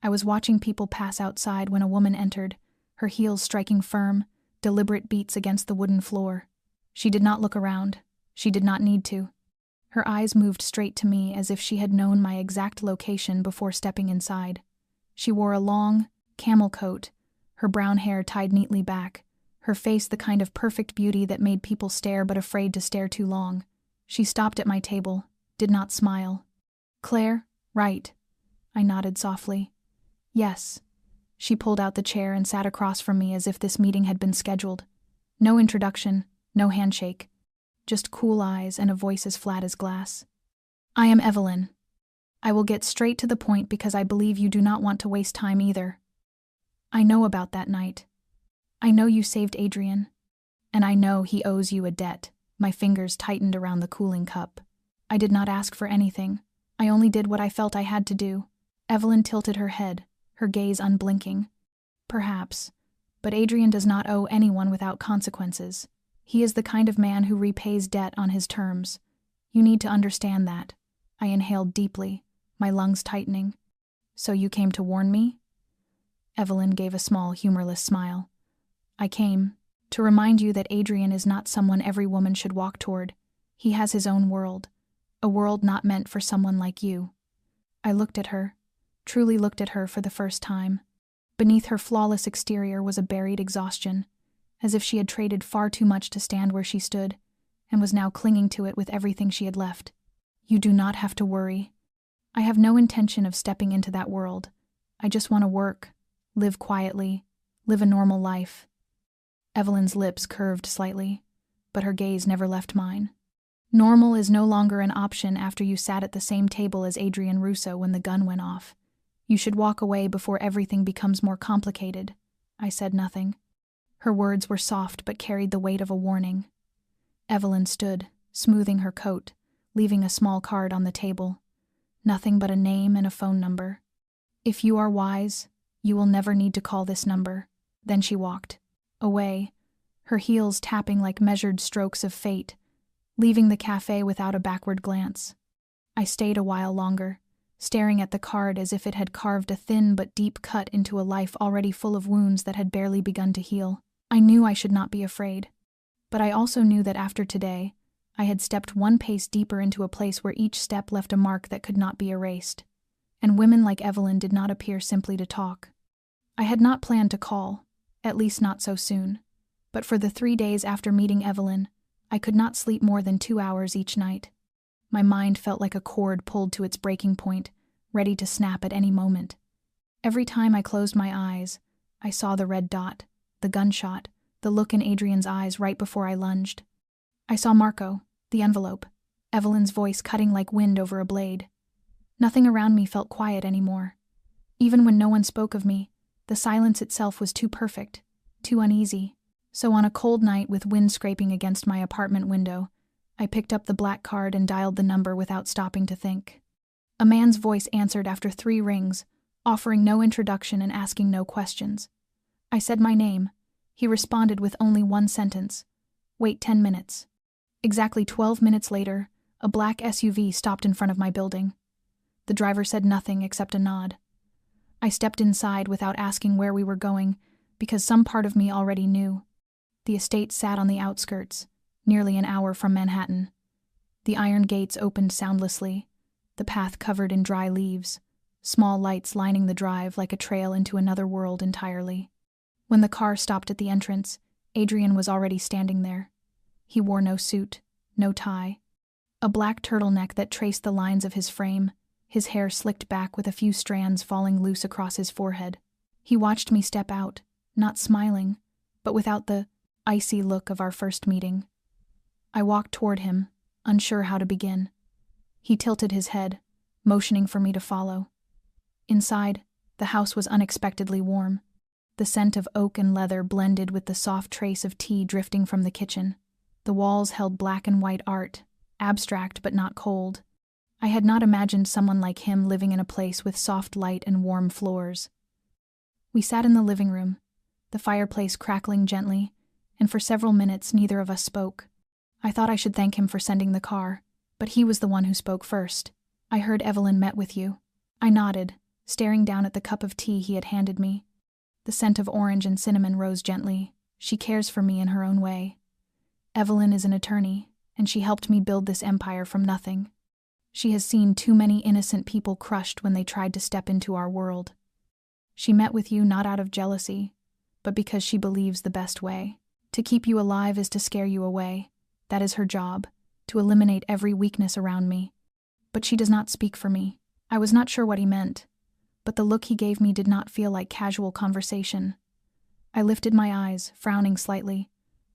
I was watching people pass outside when a woman entered, her heels striking firm, deliberate beats against the wooden floor. She did not look around, She did not need to. Her eyes moved straight to me as if she had known my exact location before stepping inside. She wore a long, camel coat, her brown hair tied neatly back, her face the kind of perfect beauty that made people stare but afraid to stare too long. She stopped at my table, did not smile. "Claire, right." I nodded softly. "Yes." She pulled out the chair and sat across from me as if this meeting had been scheduled. No introduction, no handshake. Just cool eyes and a voice as flat as glass. "I am Evelyn. I will get straight to the point because I believe you do not want to waste time either. I know about that night. I know you saved Adrian. And I know he owes you a debt." My fingers tightened around the cooling cup. "I did not ask for anything. I only did what I felt I had to do." Evelyn tilted her head, her gaze unblinking. "Perhaps. But Adrian does not owe anyone without consequences. He is the kind of man who repays debt on his terms. You need to understand that." I inhaled deeply, my lungs tightening. "So you came to warn me?" Evelyn gave a small, humorless smile. "I came to remind you that Adrian is not someone every woman should walk toward. He has his own world, a world not meant for someone like you." I looked at her, truly looked at her for the first time. Beneath her flawless exterior was a buried exhaustion, as if she had traded far too much to stand where she stood, and was now clinging to it with everything she had left. "You do not have to worry. I have no intention of stepping into that world. I just want to work, live quietly, live a normal life." Evelyn's lips curved slightly, but her gaze never left mine. "Normal is no longer an option after you sat at the same table as Adrian Russo when the gun went off. You should walk away before everything becomes more complicated." I said nothing. Her words were soft but carried the weight of a warning. Evelyn stood, smoothing her coat, leaving a small card on the table. Nothing but a name and a phone number. "If you are wise, you will never need to call this number." Then she walked away, her heels tapping like measured strokes of fate, leaving the cafe without a backward glance. I stayed a while longer, staring at the card as if it had carved a thin but deep cut into a life already full of wounds that had barely begun to heal. I knew I should not be afraid, but I also knew that after today, I had stepped one pace deeper into a place where each step left a mark that could not be erased. And women like Evelyn did not appear simply to talk. I had not planned to call, at least not so soon, but for the 3 days after meeting Evelyn, I could not sleep more than 2 hours each night. My mind felt like a cord pulled to its breaking point, ready to snap at any moment. Every time I closed my eyes, I saw the red dot, the gunshot, the look in Adrian's eyes right before I lunged. I saw Marco, the envelope, Evelyn's voice cutting like wind over a blade. Nothing around me felt quiet anymore. Even when no one spoke of me, the silence itself was too perfect, too uneasy. So on a cold night with wind scraping against my apartment window, I picked up the black card and dialed the number without stopping to think. A man's voice answered after 3 rings, offering no introduction and asking no questions. I said my name. He responded with only one sentence. "Wait 10 minutes." Exactly 12 minutes later, a black SUV stopped in front of my building. The driver said nothing except a nod. I stepped inside without asking where we were going, because some part of me already knew. The estate sat on the outskirts, nearly an hour from Manhattan. The iron gates opened soundlessly, the path covered in dry leaves, small lights lining the drive like a trail into another world entirely. When the car stopped at the entrance, Adrian was already standing there. He wore no suit, no tie. A black turtleneck that traced the lines of his frame, his hair slicked back with a few strands falling loose across his forehead. He watched me step out, not smiling, but without the icy look of our first meeting. I walked toward him, unsure how to begin. He tilted his head, motioning for me to follow. Inside, the house was unexpectedly warm. The scent of oak and leather blended with the soft trace of tea drifting from the kitchen. The walls held black and white art, abstract but not cold. I had not imagined someone like him living in a place with soft light and warm floors. We sat in the living room, the fireplace crackling gently, and for several minutes neither of us spoke. I thought I should thank him for sending the car, but he was the one who spoke first. "I heard Evelyn met with you." I nodded, staring down at the cup of tea he had handed me. The scent of orange and cinnamon rose gently. "She cares for me in her own way. Evelyn is an attorney, and she helped me build this empire from nothing. She has seen too many innocent people crushed when they tried to step into our world. She met with you not out of jealousy, but because she believes the best way. To keep you alive is to scare you away. That is her job, to eliminate every weakness around me. But she does not speak for me. I was not sure what he meant, but the look he gave me did not feel like casual conversation. I lifted my eyes, frowning slightly.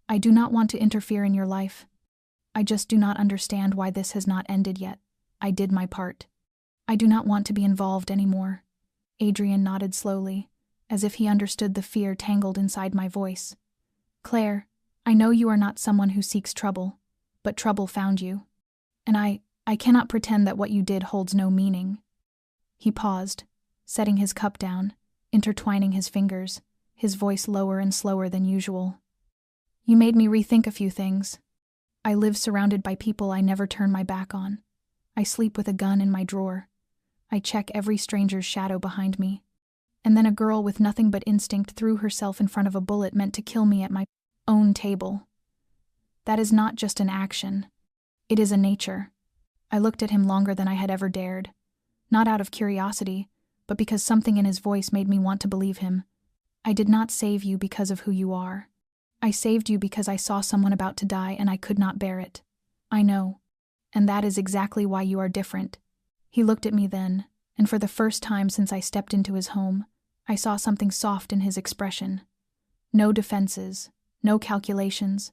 I do not want to interfere in your life. I just do not understand why this has not ended yet. I did my part. I do not want to be involved anymore. Adrian nodded slowly, as if he understood the fear tangled inside my voice. Claire, I know you are not someone who seeks trouble, but trouble found you. And I cannot pretend that what you did holds no meaning. He paused, setting his cup down, intertwining his fingers, his voice lower and slower than usual. You made me rethink a few things. I live surrounded by people I never turn my back on. I sleep with a gun in my drawer. I check every stranger's shadow behind me. And then a girl with nothing but instinct threw herself in front of a bullet meant to kill me at my own table. That is not just an action. It is a nature. I looked at him longer than I had ever dared. Not out of curiosity, but because something in his voice made me want to believe him. I did not save you because of who you are. I saved you because I saw someone about to die and I could not bear it. I know. And that is exactly why you are different. He looked at me then, and for the first time since I stepped into his home, I saw something soft in his expression. No defenses, no calculations,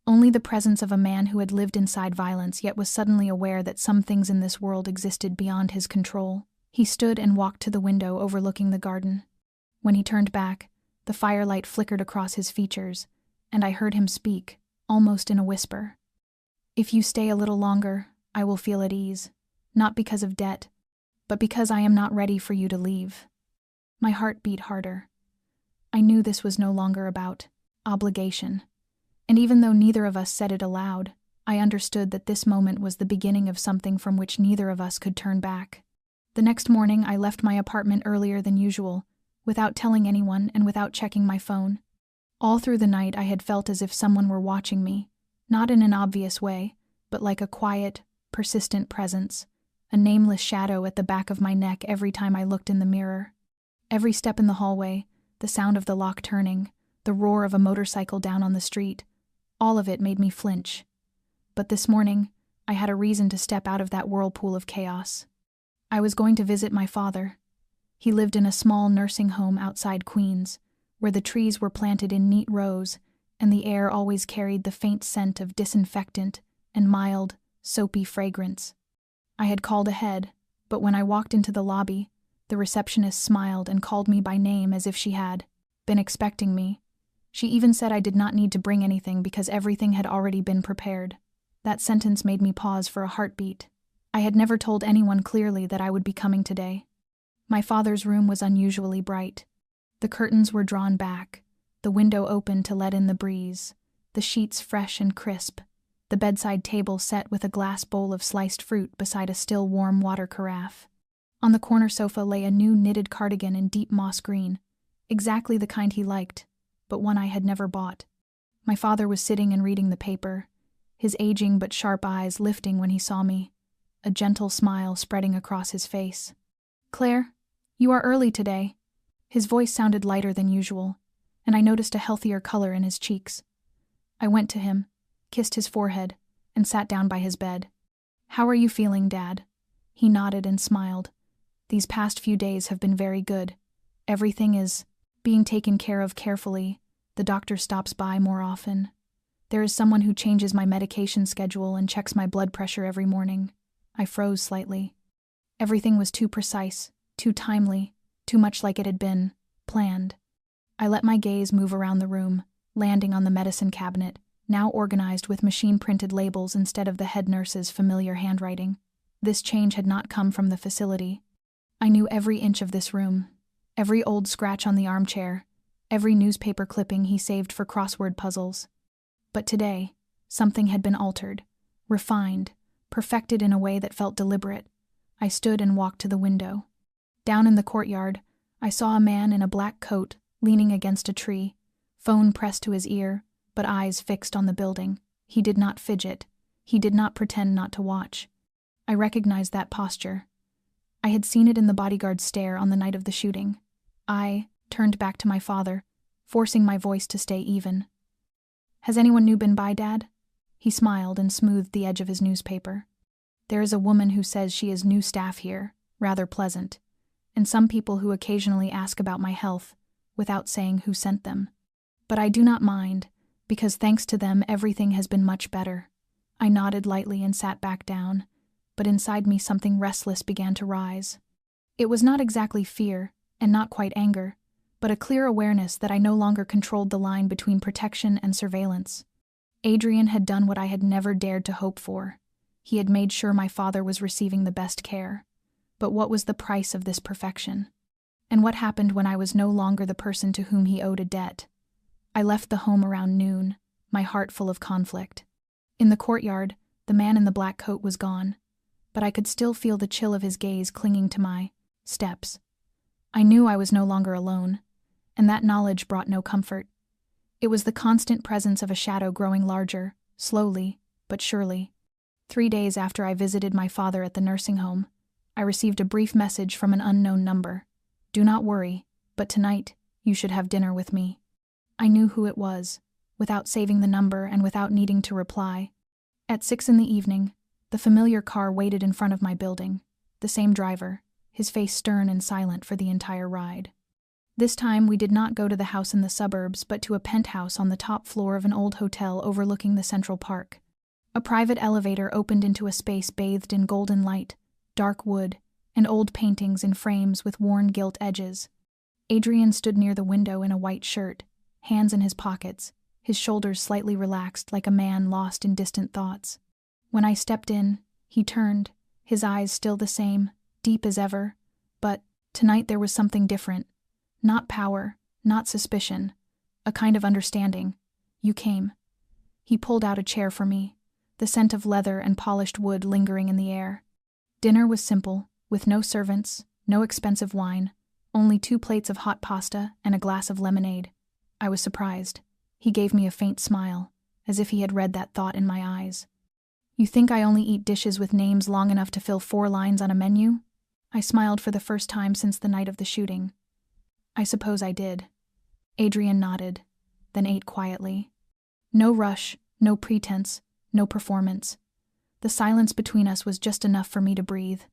only the presence of a man who had lived inside violence yet was suddenly aware that some things in this world existed beyond his control. He stood and walked to the window overlooking the garden. When he turned back, the firelight flickered across his features, and I heard him speak, almost in a whisper. If you stay a little longer, I will feel at ease, not because of debt, but because I am not ready for you to leave. My heart beat harder. I knew this was no longer about obligation, and even though neither of us said it aloud, I understood that this moment was the beginning of something from which neither of us could turn back. The next morning, I left my apartment earlier than usual, without telling anyone and without checking my phone. All through the night, I had felt as if someone were watching me, not in an obvious way, but like a quiet, persistent presence, a nameless shadow at the back of my neck every time I looked in the mirror. Every step in the hallway, the sound of the lock turning, the roar of a motorcycle down on the street, all of it made me flinch. But this morning, I had a reason to step out of that whirlpool of chaos. I was going to visit my father. He lived in a small nursing home outside Queens, where the trees were planted in neat rows, and the air always carried the faint scent of disinfectant and mild, soapy fragrance. I had called ahead, but when I walked into the lobby, the receptionist smiled and called me by name as if she had been expecting me. She even said I did not need to bring anything because everything had already been prepared. That sentence made me pause for a heartbeat. I had never told anyone clearly that I would be coming today. My father's room was unusually bright. The curtains were drawn back, the window open to let in the breeze, the sheets fresh and crisp, the bedside table set with a glass bowl of sliced fruit beside a still warm water carafe. On the corner sofa lay a new knitted cardigan in deep moss green, exactly the kind he liked, but one I had never bought. My father was sitting and reading the paper, his aging but sharp eyes lifting when he saw me, a gentle smile spreading across his face. "Claire, you are early today." His voice sounded lighter than usual, and I noticed a healthier color in his cheeks. I went to him, kissed his forehead, and sat down by his bed. "How are you feeling, Dad?" He nodded and smiled. "These past few days have been very good. Everything is being taken care of carefully. The doctor stops by more often. There is someone who changes my medication schedule and checks my blood pressure every morning." I froze slightly. Everything was too precise, too timely, too much like it had been planned. I let my gaze move around the room, landing on the medicine cabinet, now organized with machine-printed labels instead of the head nurse's familiar handwriting. This change had not come from the facility. I knew every inch of this room, every old scratch on the armchair, every newspaper clipping he saved for crossword puzzles. But today, something had been altered, refined, perfected in a way that felt deliberate. I stood and walked to the window. Down in the courtyard, I saw a man in a black coat leaning against a tree, phone pressed to his ear, but eyes fixed on the building. He did not fidget. He did not pretend not to watch. I recognized that posture. I had seen it in the bodyguard's stare on the night of the shooting. I turned back to my father, forcing my voice to stay even. "Has anyone new been by, Dad?" He smiled and smoothed the edge of his newspaper. "There is a woman who says she is new staff here, rather pleasant, and some people who occasionally ask about my health, without saying who sent them. But I do not mind, because thanks to them everything has been much better." I nodded lightly and sat back down, but inside me something restless began to rise. It was not exactly fear, and not quite anger, but a clear awareness that I no longer controlled the line between protection and surveillance. Adrian had done what I had never dared to hope for. He had made sure my father was receiving the best care. But what was the price of this perfection? And what happened when I was no longer the person to whom he owed a debt? I left the home around noon, my heart full of conflict. In the courtyard, the man in the black coat was gone, but I could still feel the chill of his gaze clinging to my steps. I knew I was no longer alone, and that knowledge brought no comfort. It was the constant presence of a shadow growing larger, slowly, but surely. 3 days after I visited my father at the nursing home, I received a brief message from an unknown number. "Do not worry, but tonight you should have dinner with me." I knew who it was, without saving the number and without needing to reply. At 6 p.m, the familiar car waited in front of my building, the same driver, his face stern and silent for the entire ride. This time we did not go to the house in the suburbs, but to a penthouse on the top floor of an old hotel overlooking the Central Park. A private elevator opened into a space bathed in golden light, dark wood, and old paintings in frames with worn gilt edges. Adrian stood near the window in a white shirt, hands in his pockets, his shoulders slightly relaxed like a man lost in distant thoughts. When I stepped in, he turned, his eyes still the same, deep as ever, but tonight there was something different. Not power, not suspicion, a kind of understanding. "You came." He pulled out a chair for me, the scent of leather and polished wood lingering in the air. Dinner was simple, with no servants, no expensive wine, only 2 plates of hot pasta and a glass of lemonade. I was surprised. He gave me a faint smile, as if he had read that thought in my eyes. "You think I only eat dishes with names long enough to fill 4 lines on a menu?" I smiled for the first time since the night of the shooting. "I suppose I did." Adrian nodded, then ate quietly. No rush, no pretense, no performance. The silence between us was just enough for me to breathe.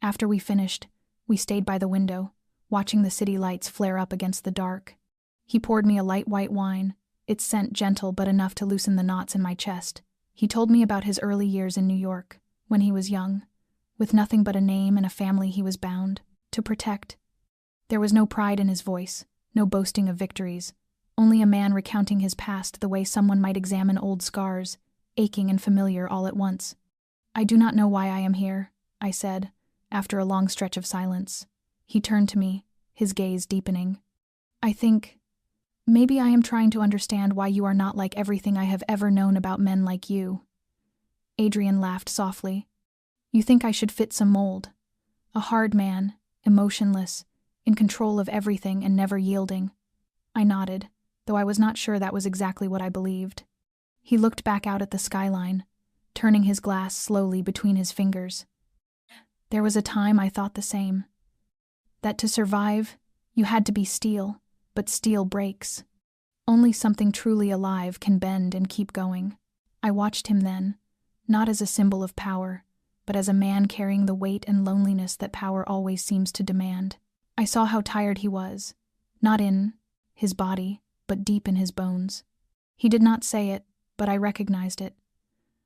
After we finished, we stayed by the window, watching the city lights flare up against the dark. He poured me a light white wine, its scent gentle but enough to loosen the knots in my chest. He told me about his early years in New York, when he was young, with nothing but a name and a family he was bound to protect. There was no pride in his voice, no boasting of victories, only a man recounting his past the way someone might examine old scars, aching and familiar all at once. "I do not know why I am here," I said, after a long stretch of silence. He turned to me, his gaze deepening. "I think maybe I am trying to understand why you are not like everything I have ever known about men like you." Adrian laughed softly. "You think I should fit some mold. A hard man, emotionless, in control of everything and never yielding." I nodded, though I was not sure that was exactly what I believed. He looked back out at the skyline, turning his glass slowly between his fingers. "There was a time I thought the same. That to survive, you had to be steel, but steel breaks. Only something truly alive can bend and keep going." I watched him then, not as a symbol of power, but as a man carrying the weight and loneliness that power always seems to demand. I saw how tired he was, not in his body, but deep in his bones. He did not say it, but I recognized it.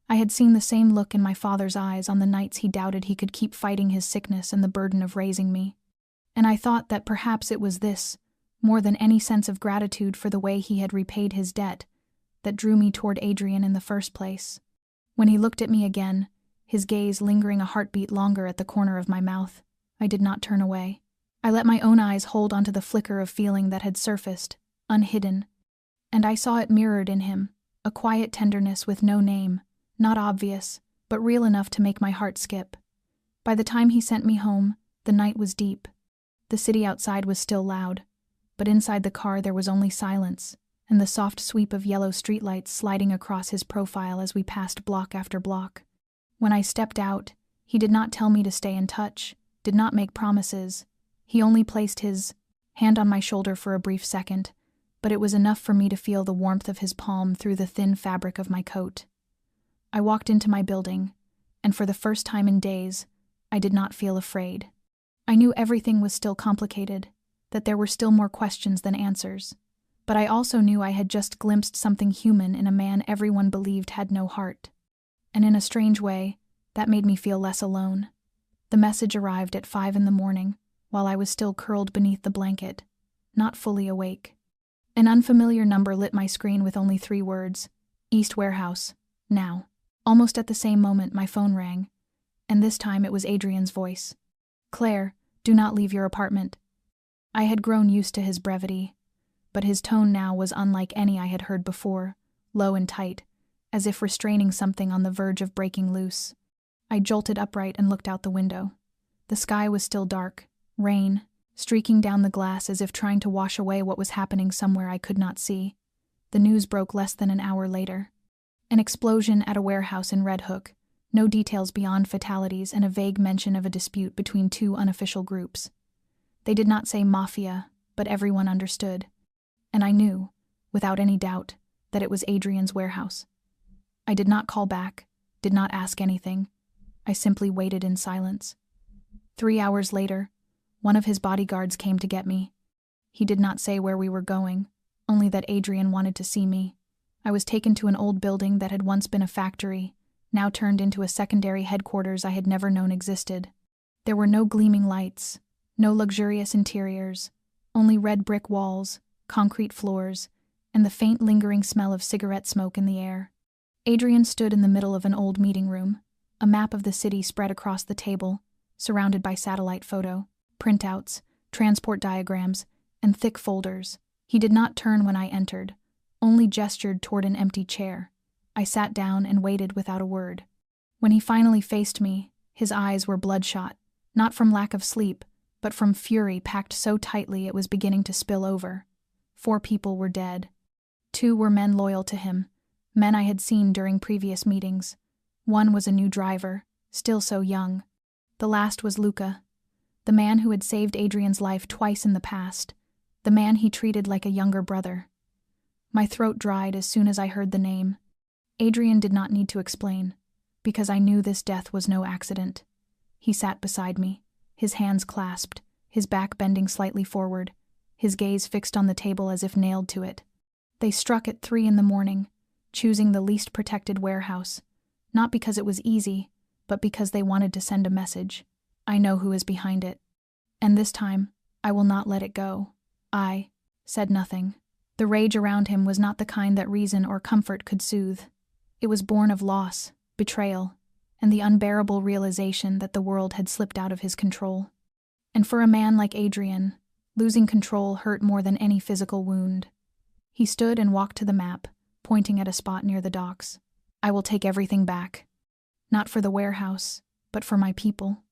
I had seen the same look in my father's eyes on the nights he doubted he could keep fighting his sickness and the burden of raising me. And I thought that perhaps it was this, more than any sense of gratitude for the way he had repaid his debt, that drew me toward Adrian in the first place. When he looked at me again, his gaze lingering a heartbeat longer at the corner of my mouth, I did not turn away. I let my own eyes hold onto the flicker of feeling that had surfaced, unhidden, and I saw it mirrored in him, a quiet tenderness with no name, not obvious, but real enough to make my heart skip. By the time he sent me home, the night was deep. The city outside was still loud, but inside the car there was only silence, and the soft sweep of yellow streetlights sliding across his profile as we passed block after block. When I stepped out, he did not tell me to stay in touch, did not make promises. He only placed his hand on my shoulder for a brief second, but it was enough for me to feel the warmth of his palm through the thin fabric of my coat. I walked into my building, and for the first time in days, I did not feel afraid. I knew everything was still complicated, that there were still more questions than answers, but I also knew I had just glimpsed something human in a man everyone believed had no heart. And in a strange way, that made me feel less alone. The message arrived at 5 a.m, while I was still curled beneath the blanket, not fully awake. An unfamiliar number lit my screen with only 3 words: East Warehouse, now. Almost at the same moment, my phone rang, and this time it was Adrian's voice. "Claire, do not leave your apartment." I had grown used to his brevity, but his tone now was unlike any I had heard before, low and tight, as if restraining something on the verge of breaking loose. I jolted upright and looked out the window. The sky was still dark, rain, streaking down the glass as if trying to wash away what was happening somewhere I could not see. The news broke less than an hour later. An explosion at a warehouse in Red Hook, no details beyond fatalities and a vague mention of a dispute between 2 unofficial groups. They did not say Mafia, but everyone understood. And I knew, without any doubt, that it was Adrian's warehouse. I did not call back, did not ask anything. I simply waited in silence. 3 hours later, one of his bodyguards came to get me. He did not say where we were going, only that Adrian wanted to see me. I was taken to an old building that had once been a factory, now turned into a secondary headquarters I had never known existed. There were no gleaming lights, no luxurious interiors, only red brick walls, concrete floors, and the faint lingering smell of cigarette smoke in the air. Adrian stood in the middle of an old meeting room, a map of the city spread across the table, surrounded by satellite photo, printouts, transport diagrams, and thick folders. He did not turn when I entered, only gestured toward an empty chair. I sat down and waited without a word. When he finally faced me, his eyes were bloodshot, not from lack of sleep, but from fury packed so tightly it was beginning to spill over. 4 people were dead. 2 were men loyal to him, men I had seen during previous meetings. 1 was a new driver, still so young. The last was Luca, the man who had saved Adrian's life twice in the past, the man he treated like a younger brother. My throat dried as soon as I heard the name. Adrian did not need to explain, because I knew this death was no accident. He sat beside me, his hands clasped, his back bending slightly forward, his gaze fixed on the table as if nailed to it. They struck at 3 a.m, choosing the least protected warehouse, not because it was easy, but because they wanted to send a message. I know who is behind it. And this time, I will not let it go. I said nothing. The rage around him was not the kind that reason or comfort could soothe. It was born of loss, betrayal, and the unbearable realization that the world had slipped out of his control. And for a man like Adrian, losing control hurt more than any physical wound. He stood and walked to the map, pointing at a spot near the docks. "I will take everything back. Not for the warehouse, but for my people.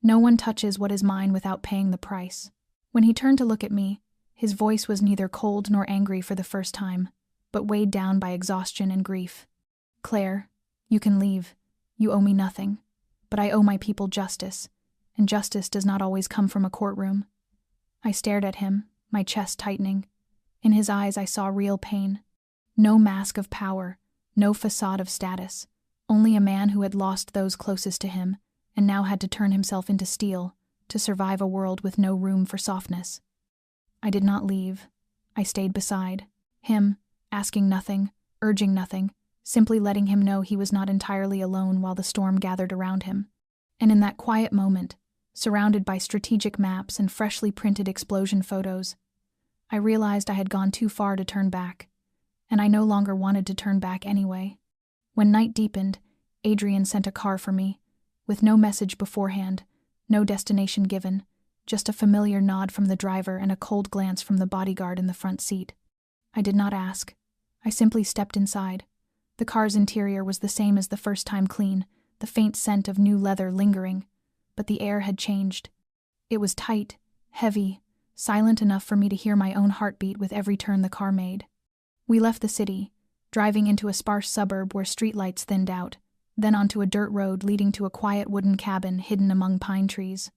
No one touches what is mine without paying the price." When he turned to look at me, his voice was neither cold nor angry for the first time, but weighed down by exhaustion and grief. "Claire, you can leave. You owe me nothing. But I owe my people justice, and justice does not always come from a courtroom." I stared at him, my chest tightening. In his eyes I saw real pain. No mask of power, no facade of status, only a man who had lost those closest to him and now had to turn himself into steel to survive a world with no room for softness. I did not leave. I stayed beside him, asking nothing, urging nothing, simply letting him know he was not entirely alone while the storm gathered around him. And in that quiet moment, surrounded by strategic maps and freshly printed explosion photos, I realized I had gone too far to turn back, and I no longer wanted to turn back anyway. When night deepened, Adrian sent a car for me, with no message beforehand, no destination given, just a familiar nod from the driver and a cold glance from the bodyguard in the front seat. I did not ask. I simply stepped inside. The car's interior was the same as the first time clean, the faint scent of new leather lingering, but the air had changed. It was tight, heavy, silent enough for me to hear my own heartbeat with every turn the car made. We left the city, driving into a sparse suburb where streetlights thinned out, then onto a dirt road leading to a quiet wooden cabin hidden among pine trees.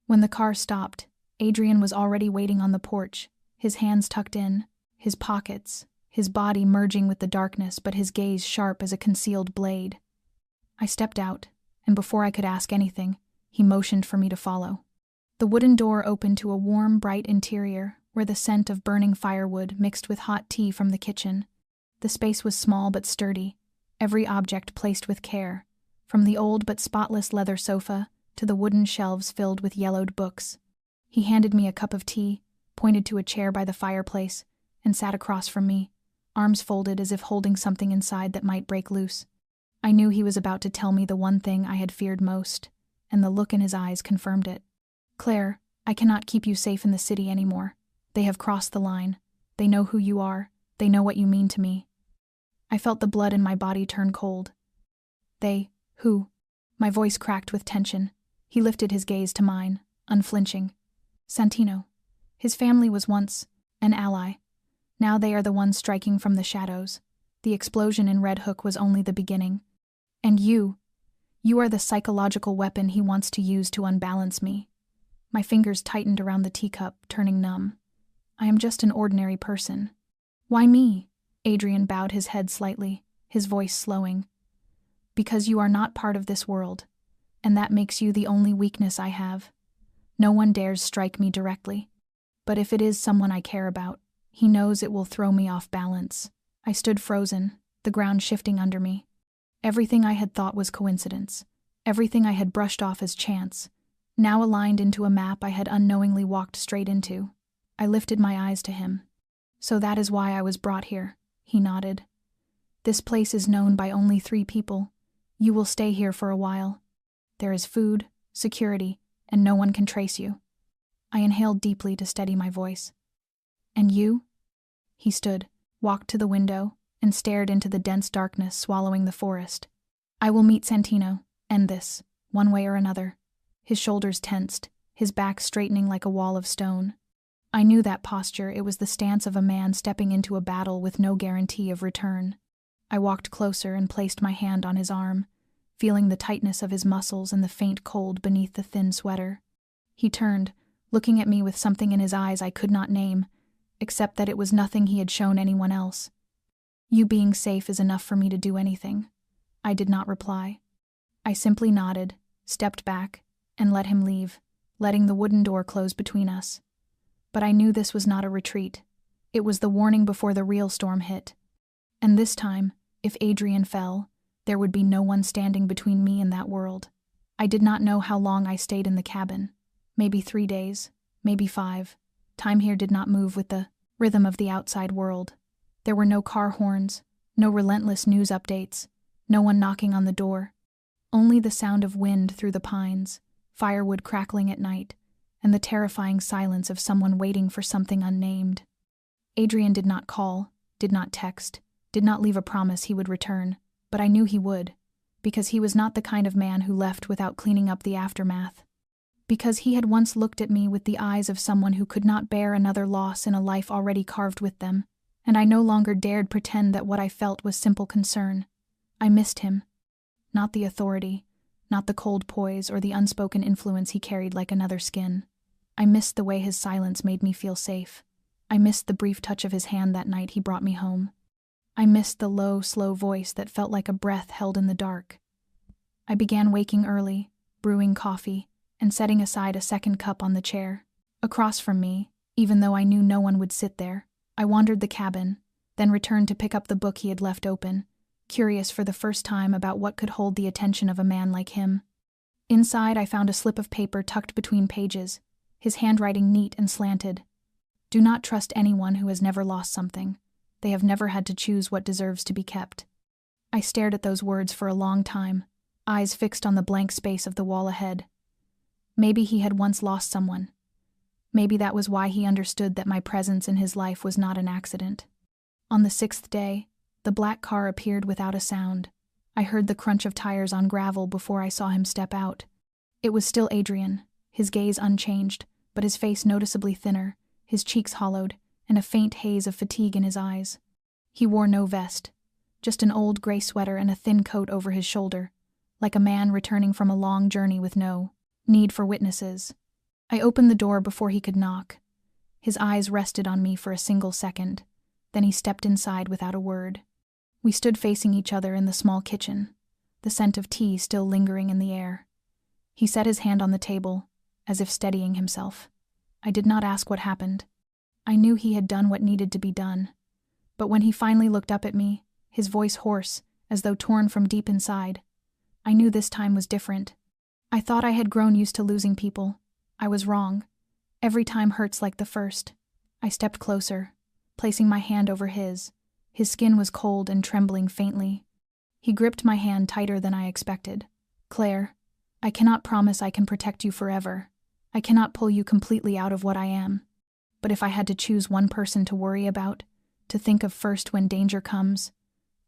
When the car stopped, Adrian was already waiting on the porch, his hands tucked in, his pockets, his body merging with the darkness but his gaze sharp as a concealed blade. I stepped out, and before I could ask anything, he motioned for me to follow. The wooden door opened to a warm, bright interior where the scent of burning firewood mixed with hot tea from the kitchen. The space was small but sturdy, every object placed with care, from the old but spotless leather sofa to the wooden shelves filled with yellowed books. He handed me a cup of tea, pointed to a chair by the fireplace, and sat across from me, arms folded as if holding something inside that might break loose. I knew he was about to tell me the one thing I had feared most, and the look in his eyes confirmed it. "Claire, I cannot keep you safe in the city anymore. They have crossed the line. They know who you are. They know what you mean to me." I felt the blood in my body turn cold. "They, who?" My voice cracked with tension. He lifted his gaze to mine, unflinching. "Santino. His family was once an ally. Now they are the ones striking from the shadows. The explosion in Red Hook was only the beginning. And you are the psychological weapon he wants to use to unbalance me." My fingers tightened around the teacup, turning numb. "I am just an ordinary person." "Why me?" Adrian bowed his head slightly, his voice slowing. "Because you are not part of this world, and that makes you the only weakness I have. No one dares strike me directly. But if it is someone I care about, he knows it will throw me off balance." I stood frozen, the ground shifting under me. Everything I had thought was coincidence, everything I had brushed off as chance, now aligned into a map I had unknowingly walked straight into. I lifted my eyes to him. "So that is why I was brought here," he nodded. "This place is known by only 3 people. You will stay here for a while. There is food, security, and no one can trace you." I inhaled deeply to steady my voice. "And you?" He stood, walked to the window, and stared into the dense darkness swallowing the forest. "I will meet Santino, end this, one way or another." His shoulders tensed, his back straightening like a wall of stone. I knew that posture. It was the stance of a man stepping into a battle with no guarantee of return. I walked closer and placed my hand on his arm, feeling the tightness of his muscles and the faint cold beneath the thin sweater. He turned, looking at me with something in his eyes I could not name, except that it was nothing he had shown anyone else. "You being safe is enough for me to do anything." I did not reply. I simply nodded, stepped back, and let him leave, letting the wooden door close between us. But I knew this was not a retreat. It was the warning before the real storm hit. And this time, if Adrian fell, there would be no one standing between me and that world. I did not know how long I stayed in the cabin. Maybe 3 days, maybe 5. Time here did not move with the rhythm of the outside world. There were no car horns, no relentless news updates, no one knocking on the door. Only the sound of wind through the pines, firewood crackling at night, and the terrifying silence of someone waiting for something unnamed. Adrian did not call, did not text, did not leave a promise he would return, but I knew he would, because he was not the kind of man who left without cleaning up the aftermath. Because he had once looked at me with the eyes of someone who could not bear another loss in a life already carved with them, and I no longer dared pretend that what I felt was simple concern. I missed him. Not the authority, not the cold poise or the unspoken influence he carried like another skin. I missed the way his silence made me feel safe. I missed the brief touch of his hand that night he brought me home. I missed the low, slow voice that felt like a breath held in the dark. I began waking early, brewing coffee, and setting aside a second cup on the chair. Across from me, even though I knew no one would sit there, I wandered the cabin, then returned to pick up the book he had left open, curious for the first time about what could hold the attention of a man like him. Inside I found a slip of paper tucked between pages, his handwriting neat and slanted. "Do not trust anyone who has never lost something. They have never had to choose what deserves to be kept." I stared at those words for a long time, eyes fixed on the blank space of the wall ahead. Maybe he had once lost someone. Maybe that was why he understood that my presence in his life was not an accident. On the 6th day, the black car appeared without a sound. I heard the crunch of tires on gravel before I saw him step out. It was still Adrian, his gaze unchanged, but his face noticeably thinner, his cheeks hollowed, and a faint haze of fatigue in his eyes. He wore no vest, just an old gray sweater and a thin coat over his shoulder, like a man returning from a long journey with no need for witnesses. I opened the door before he could knock. His eyes rested on me for a single second, then he stepped inside without a word. We stood facing each other in the small kitchen, the scent of tea still lingering in the air. He set his hand on the table, as if steadying himself. I did not ask what happened. I knew he had done what needed to be done. But when he finally looked up at me, his voice hoarse, as though torn from deep inside, I knew this time was different. I thought I had grown used to losing people. I was wrong. Every time hurts like the first. I stepped closer, placing my hand over his. His skin was cold and trembling faintly. He gripped my hand tighter than I expected. "Claire, I cannot promise I can protect you forever. I cannot pull you completely out of what I am. But if I had to choose one person to worry about, to think of first when danger comes,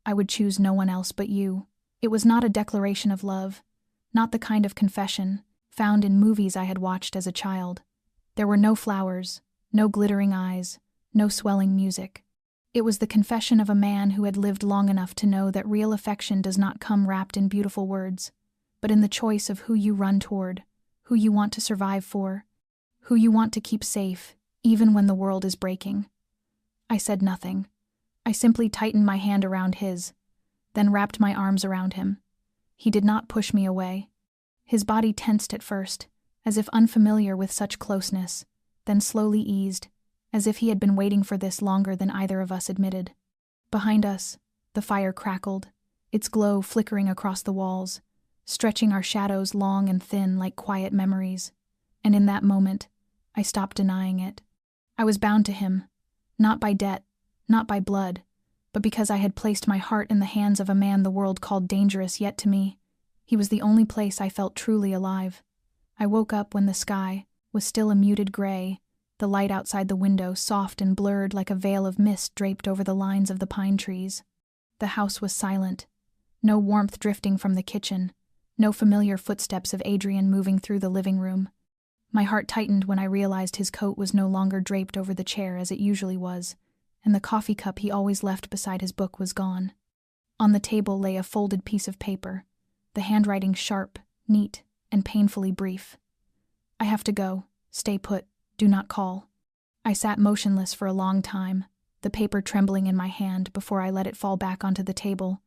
I would choose no one else but you." It was not a declaration of love, not the kind of confession found in movies I had watched as a child. There were no flowers, no glittering eyes, no swelling music. It was the confession of a man who had lived long enough to know that real affection does not come wrapped in beautiful words, but in the choice of who you run toward, who you want to survive for, who you want to keep safe, even when the world is breaking. I said nothing. I simply tightened my hand around his, then wrapped my arms around him. He did not push me away. His body tensed at first, as if unfamiliar with such closeness, then slowly eased, as if he had been waiting for this longer than either of us admitted. Behind us, the fire crackled, its glow flickering across the walls, stretching our shadows long and thin like quiet memories. And in that moment, I stopped denying it. I was bound to him, not by debt, not by blood, but because I had placed my heart in the hands of a man the world called dangerous, yet to me, he was the only place I felt truly alive. I woke up when the sky was still a muted gray, the light outside the window soft and blurred like a veil of mist draped over the lines of the pine trees. The house was silent, no warmth drifting from the kitchen, no familiar footsteps of Adrian moving through the living room. My heart tightened when I realized his coat was no longer draped over the chair as it usually was, and the coffee cup he always left beside his book was gone. On the table lay a folded piece of paper, the handwriting sharp, neat, and painfully brief. "I have to go. Stay put. Do not call." I sat motionless for a long time, the paper trembling in my hand before I let it fall back onto the table,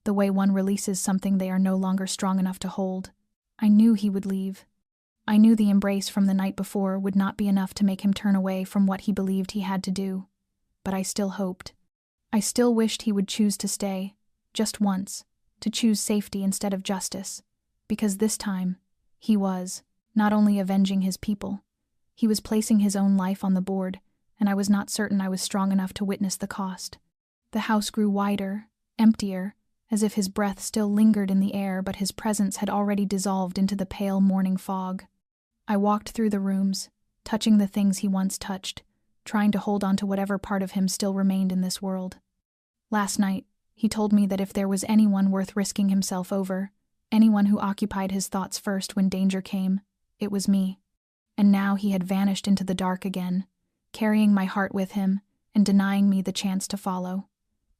the way one releases something they are no longer strong enough to hold. I knew he would leave. I knew the embrace from the night before would not be enough to make him turn away from what he believed he had to do. But I still hoped. I still wished he would choose to stay, just once, to choose safety instead of justice, because this time, he was not only avenging his people, he was placing his own life on the board, and I was not certain I was strong enough to witness the cost. The house grew wider, emptier, as if his breath still lingered in the air but his presence had already dissolved into the pale morning fog. I walked through the rooms, touching the things he once touched, trying to hold on to whatever part of him still remained in this world. Last night, he told me that if there was anyone worth risking himself over, anyone who occupied his thoughts first when danger came, it was me. And now he had vanished into the dark again, carrying my heart with him and denying me the chance to follow.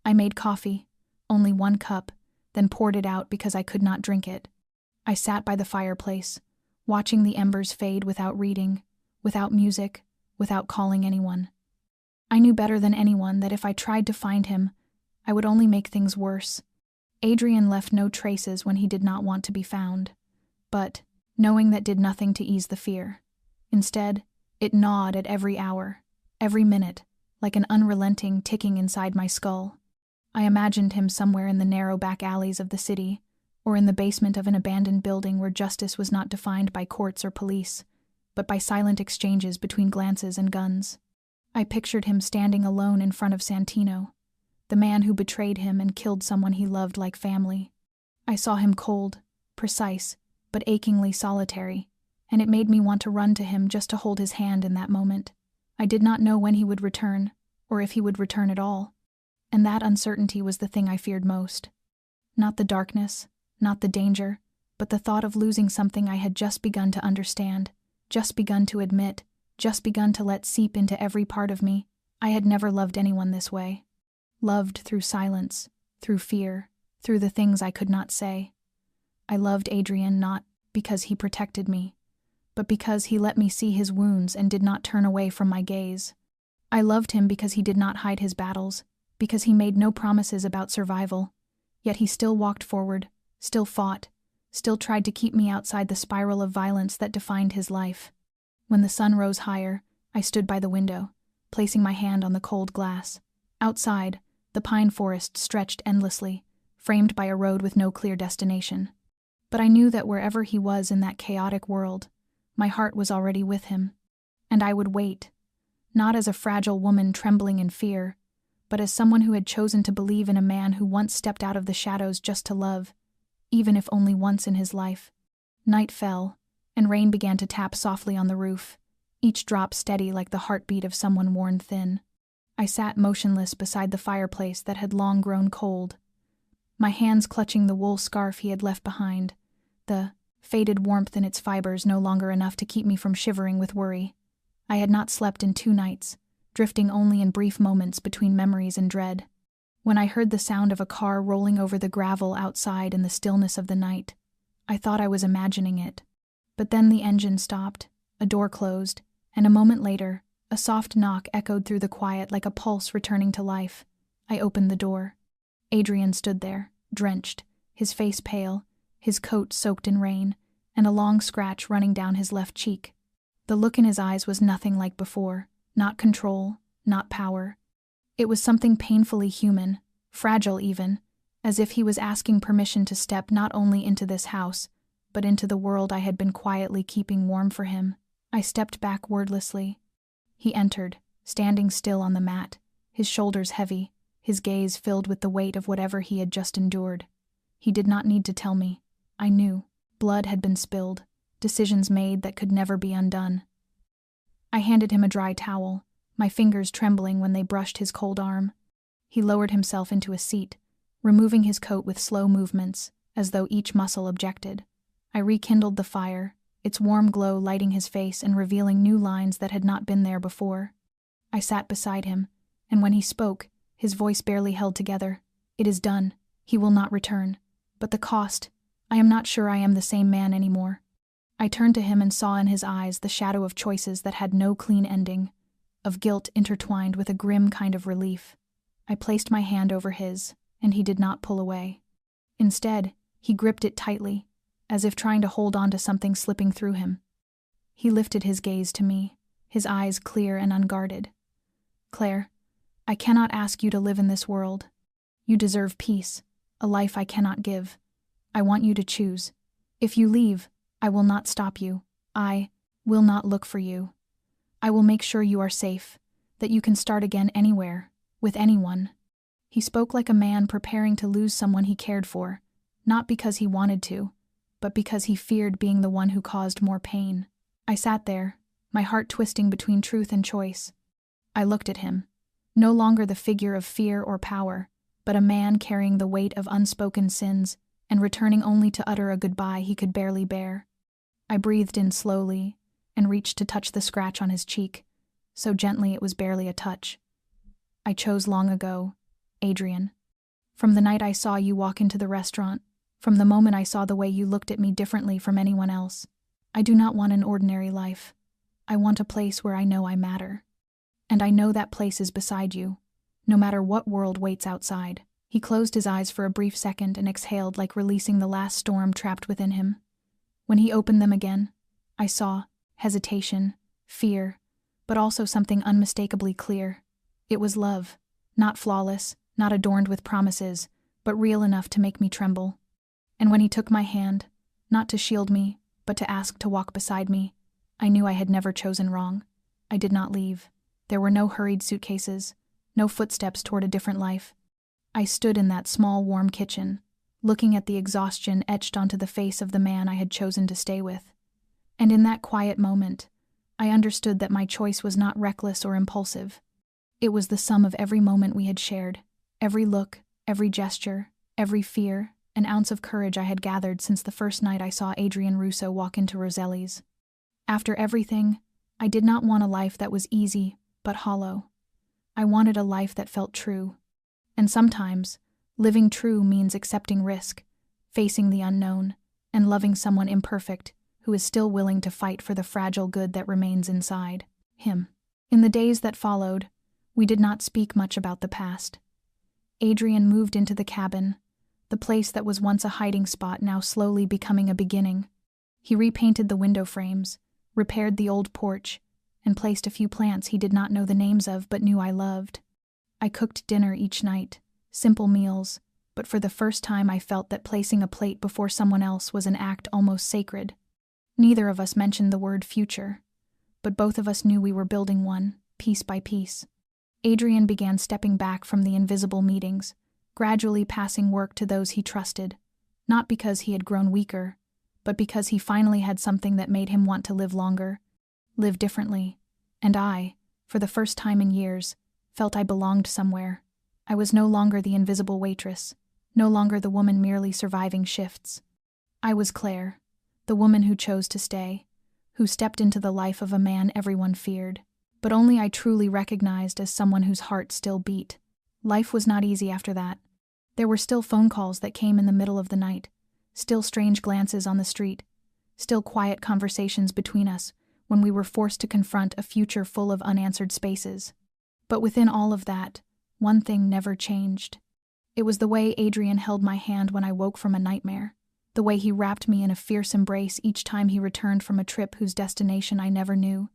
I made coffee, only one cup, then poured it out because I could not drink it. I sat by the fireplace, watching the embers fade without reading, without music, without calling anyone. I knew better than anyone that if I tried to find him, I would only make things worse. Adrian left no traces when he did not want to be found. But, knowing that did nothing to ease the fear. Instead, it gnawed at every hour, every minute, like an unrelenting ticking inside my skull. I imagined him somewhere in the narrow back alleys of the city, or in the basement of an abandoned building where justice was not defined by courts or police, but by silent exchanges between glances and guns. I pictured him standing alone in front of Santino, the man who betrayed him and killed someone he loved like family. I saw him cold, precise, but achingly solitary, and it made me want to run to him just to hold his hand in that moment. I did not know when he would return, or if he would return at all, and that uncertainty was the thing I feared most. Not the darkness, not the danger, but the thought of losing something I had just begun to understand, just begun to admit, just begun to let seep into every part of me. I had never loved anyone this way. Loved through silence, through fear, through the things I could not say. I loved Adrian not because he protected me, but because he let me see his wounds and did not turn away from my gaze. I loved him because he did not hide his battles, because he made no promises about survival, yet he still walked forward, still fought, still tried to keep me outside the spiral of violence that defined his life. When the sun rose higher, I stood by the window, placing my hand on the cold glass. Outside, the pine forest stretched endlessly, framed by a road with no clear destination. But I knew that wherever he was in that chaotic world, my heart was already with him. And I would wait, not as a fragile woman trembling in fear, but as someone who had chosen to believe in a man who once stepped out of the shadows just to love, even if only once in his life. Night fell, and rain began to tap softly on the roof, each drop steady like the heartbeat of someone worn thin. I sat motionless beside the fireplace that had long grown cold, my hands clutching the wool scarf he had left behind, the faded warmth in its fibers no longer enough to keep me from shivering with worry. I had not slept in 2 nights, drifting only in brief moments between memories and dread. When I heard the sound of a car rolling over the gravel outside in the stillness of the night, I thought I was imagining it. But then the engine stopped, a door closed, and a moment later, a soft knock echoed through the quiet like a pulse returning to life. I opened the door. Adrian stood there, drenched, his face pale, his coat soaked in rain, and a long scratch running down his left cheek. The look in his eyes was nothing like before, not control, not power. It was something painfully human, fragile even, as if he was asking permission to step not only into this house, but into the world I had been quietly keeping warm for him. I stepped back wordlessly. He entered, standing still on the mat, his shoulders heavy, his gaze filled with the weight of whatever he had just endured. He did not need to tell me. I knew. Blood had been spilled, decisions made that could never be undone. I handed him a dry towel, my fingers trembling when they brushed his cold arm. He lowered himself into a seat, removing his coat with slow movements, as though each muscle objected. I rekindled the fire, its warm glow lighting his face and revealing new lines that had not been there before. I sat beside him, and when he spoke, his voice barely held together. It is done. He will not return. But the cost, I am not sure I am the same man anymore. I turned to him and saw in his eyes the shadow of choices that had no clean ending, of guilt intertwined with a grim kind of relief. I placed my hand over his, and he did not pull away. Instead, he gripped it tightly, as if trying to hold on to something slipping through him. He lifted his gaze to me, his eyes clear and unguarded. Claire, I cannot ask you to live in this world. You deserve peace, a life I cannot give. I want you to choose. If you leave, I will not stop you. I will not look for you. I will make sure you are safe, that you can start again anywhere, with anyone. He spoke like a man preparing to lose someone he cared for, not because he wanted to, but because he feared being the one who caused more pain. I sat there, my heart twisting between truth and choice. I looked at him, no longer the figure of fear or power, but a man carrying the weight of unspoken sins and returning only to utter a goodbye he could barely bear. I breathed in slowly and reached to touch the scratch on his cheek, so gently it was barely a touch. I chose long ago, Adrian. From the night I saw you walk into the restaurant, from the moment I saw the way you looked at me differently from anyone else. I do not want an ordinary life. I want a place where I know I matter. And I know that place is beside you, no matter what world waits outside. He closed his eyes for a brief second and exhaled like releasing the last storm trapped within him. When he opened them again, I saw hesitation, fear, but also something unmistakably clear. It was love, not flawless, not adorned with promises, but real enough to make me tremble. And when he took my hand, not to shield me, but to ask to walk beside me, I knew I had never chosen wrong. I did not leave. There were no hurried suitcases, no footsteps toward a different life. I stood in that small, warm kitchen, looking at the exhaustion etched onto the face of the man I had chosen to stay with. And in that quiet moment, I understood that my choice was not reckless or impulsive. It was the sum of every moment we had shared, every look, every gesture, every fear, an ounce of courage I had gathered since the first night I saw Adrian Russo walk into Roselli's. After everything, I did not want a life that was easy, but hollow. I wanted a life that felt true. And sometimes, living true means accepting risk, facing the unknown, and loving someone imperfect who is still willing to fight for the fragile good that remains inside him. In the days that followed, we did not speak much about the past. Adrian moved into the cabin, the place that was once a hiding spot now slowly becoming a beginning. He repainted the window frames, repaired the old porch, and placed a few plants he did not know the names of but knew I loved. I cooked dinner each night, simple meals, but for the first time I felt that placing a plate before someone else was an act almost sacred. Neither of us mentioned the word future, but both of us knew we were building one, piece by piece. Adrian began stepping back from the invisible meetings, gradually passing work to those he trusted, not because he had grown weaker, but because he finally had something that made him want to live longer, live differently, and I, for the first time in years, felt I belonged somewhere. I was no longer the invisible waitress, no longer the woman merely surviving shifts. I was Claire, the woman who chose to stay, who stepped into the life of a man everyone feared, but only I truly recognized as someone whose heart still beat. Life was not easy after that. There were still phone calls that came in the middle of the night, still strange glances on the street, still quiet conversations between us when we were forced to confront a future full of unanswered spaces. But within all of that, one thing never changed. It was the way Adrian held my hand when I woke from a nightmare, the way he wrapped me in a fierce embrace each time he returned from a trip whose destination I never knew,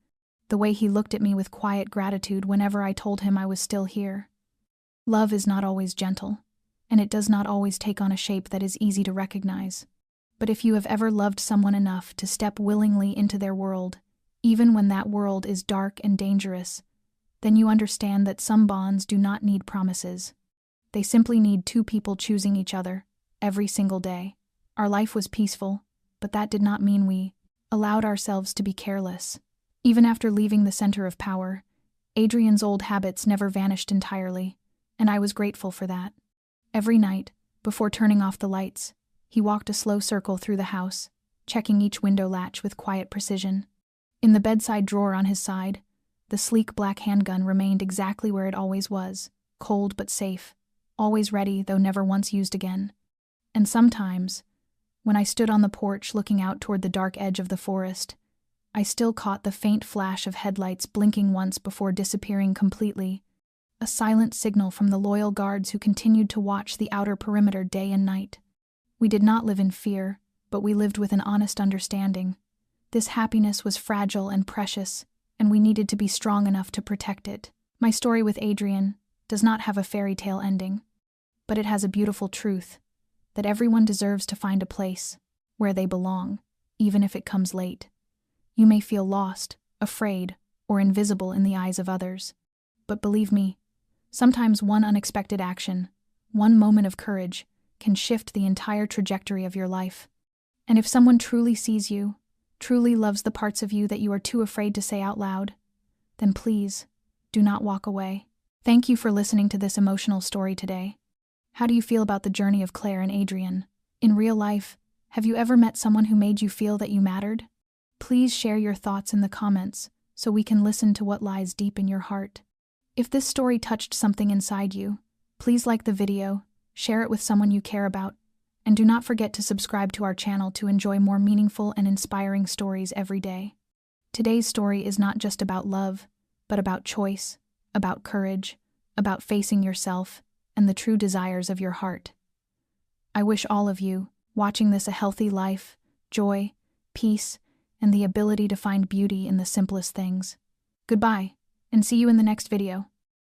the way he looked at me with quiet gratitude whenever I told him I was still here. Love is not always gentle, and it does not always take on a shape that is easy to recognize. But if you have ever loved someone enough to step willingly into their world, even when that world is dark and dangerous, then you understand that some bonds do not need promises. They simply need two people choosing each other, every single day. Our life was peaceful, but that did not mean we allowed ourselves to be careless. Even after leaving the center of power, Adrian's old habits never vanished entirely, and I was grateful for that. Every night, before turning off the lights, he walked a slow circle through the house, checking each window latch with quiet precision. In the bedside drawer on his side, the sleek black handgun remained exactly where it always was, cold but safe, always ready though never once used again. And sometimes, when I stood on the porch looking out toward the dark edge of the forest, I still caught the faint flash of headlights blinking once before disappearing completely, a silent signal from the loyal guards who continued to watch the outer perimeter day and night. We did not live in fear, but we lived with an honest understanding. This happiness was fragile and precious, and we needed to be strong enough to protect it. My story with Adrian does not have a fairy tale ending, but it has a beautiful truth, that everyone deserves to find a place where they belong, even if it comes late. You may feel lost, afraid, or invisible in the eyes of others, but believe me, sometimes one unexpected action, one moment of courage, can shift the entire trajectory of your life. And if someone truly sees you, truly loves the parts of you that you are too afraid to say out loud, then please, do not walk away. Thank you for listening to this emotional story today. How do you feel about the journey of Claire and Adrian? In real life, have you ever met someone who made you feel that you mattered? Please share your thoughts in the comments so we can listen to what lies deep in your heart. If this story touched something inside you, please like the video, share it with someone you care about, and do not forget to subscribe to our channel to enjoy more meaningful and inspiring stories every day. Today's story is not just about love, but about choice, about courage, about facing yourself, and the true desires of your heart. I wish all of you, watching this, a healthy life, joy, peace, and the ability to find beauty in the simplest things. Goodbye, and see you in the next video.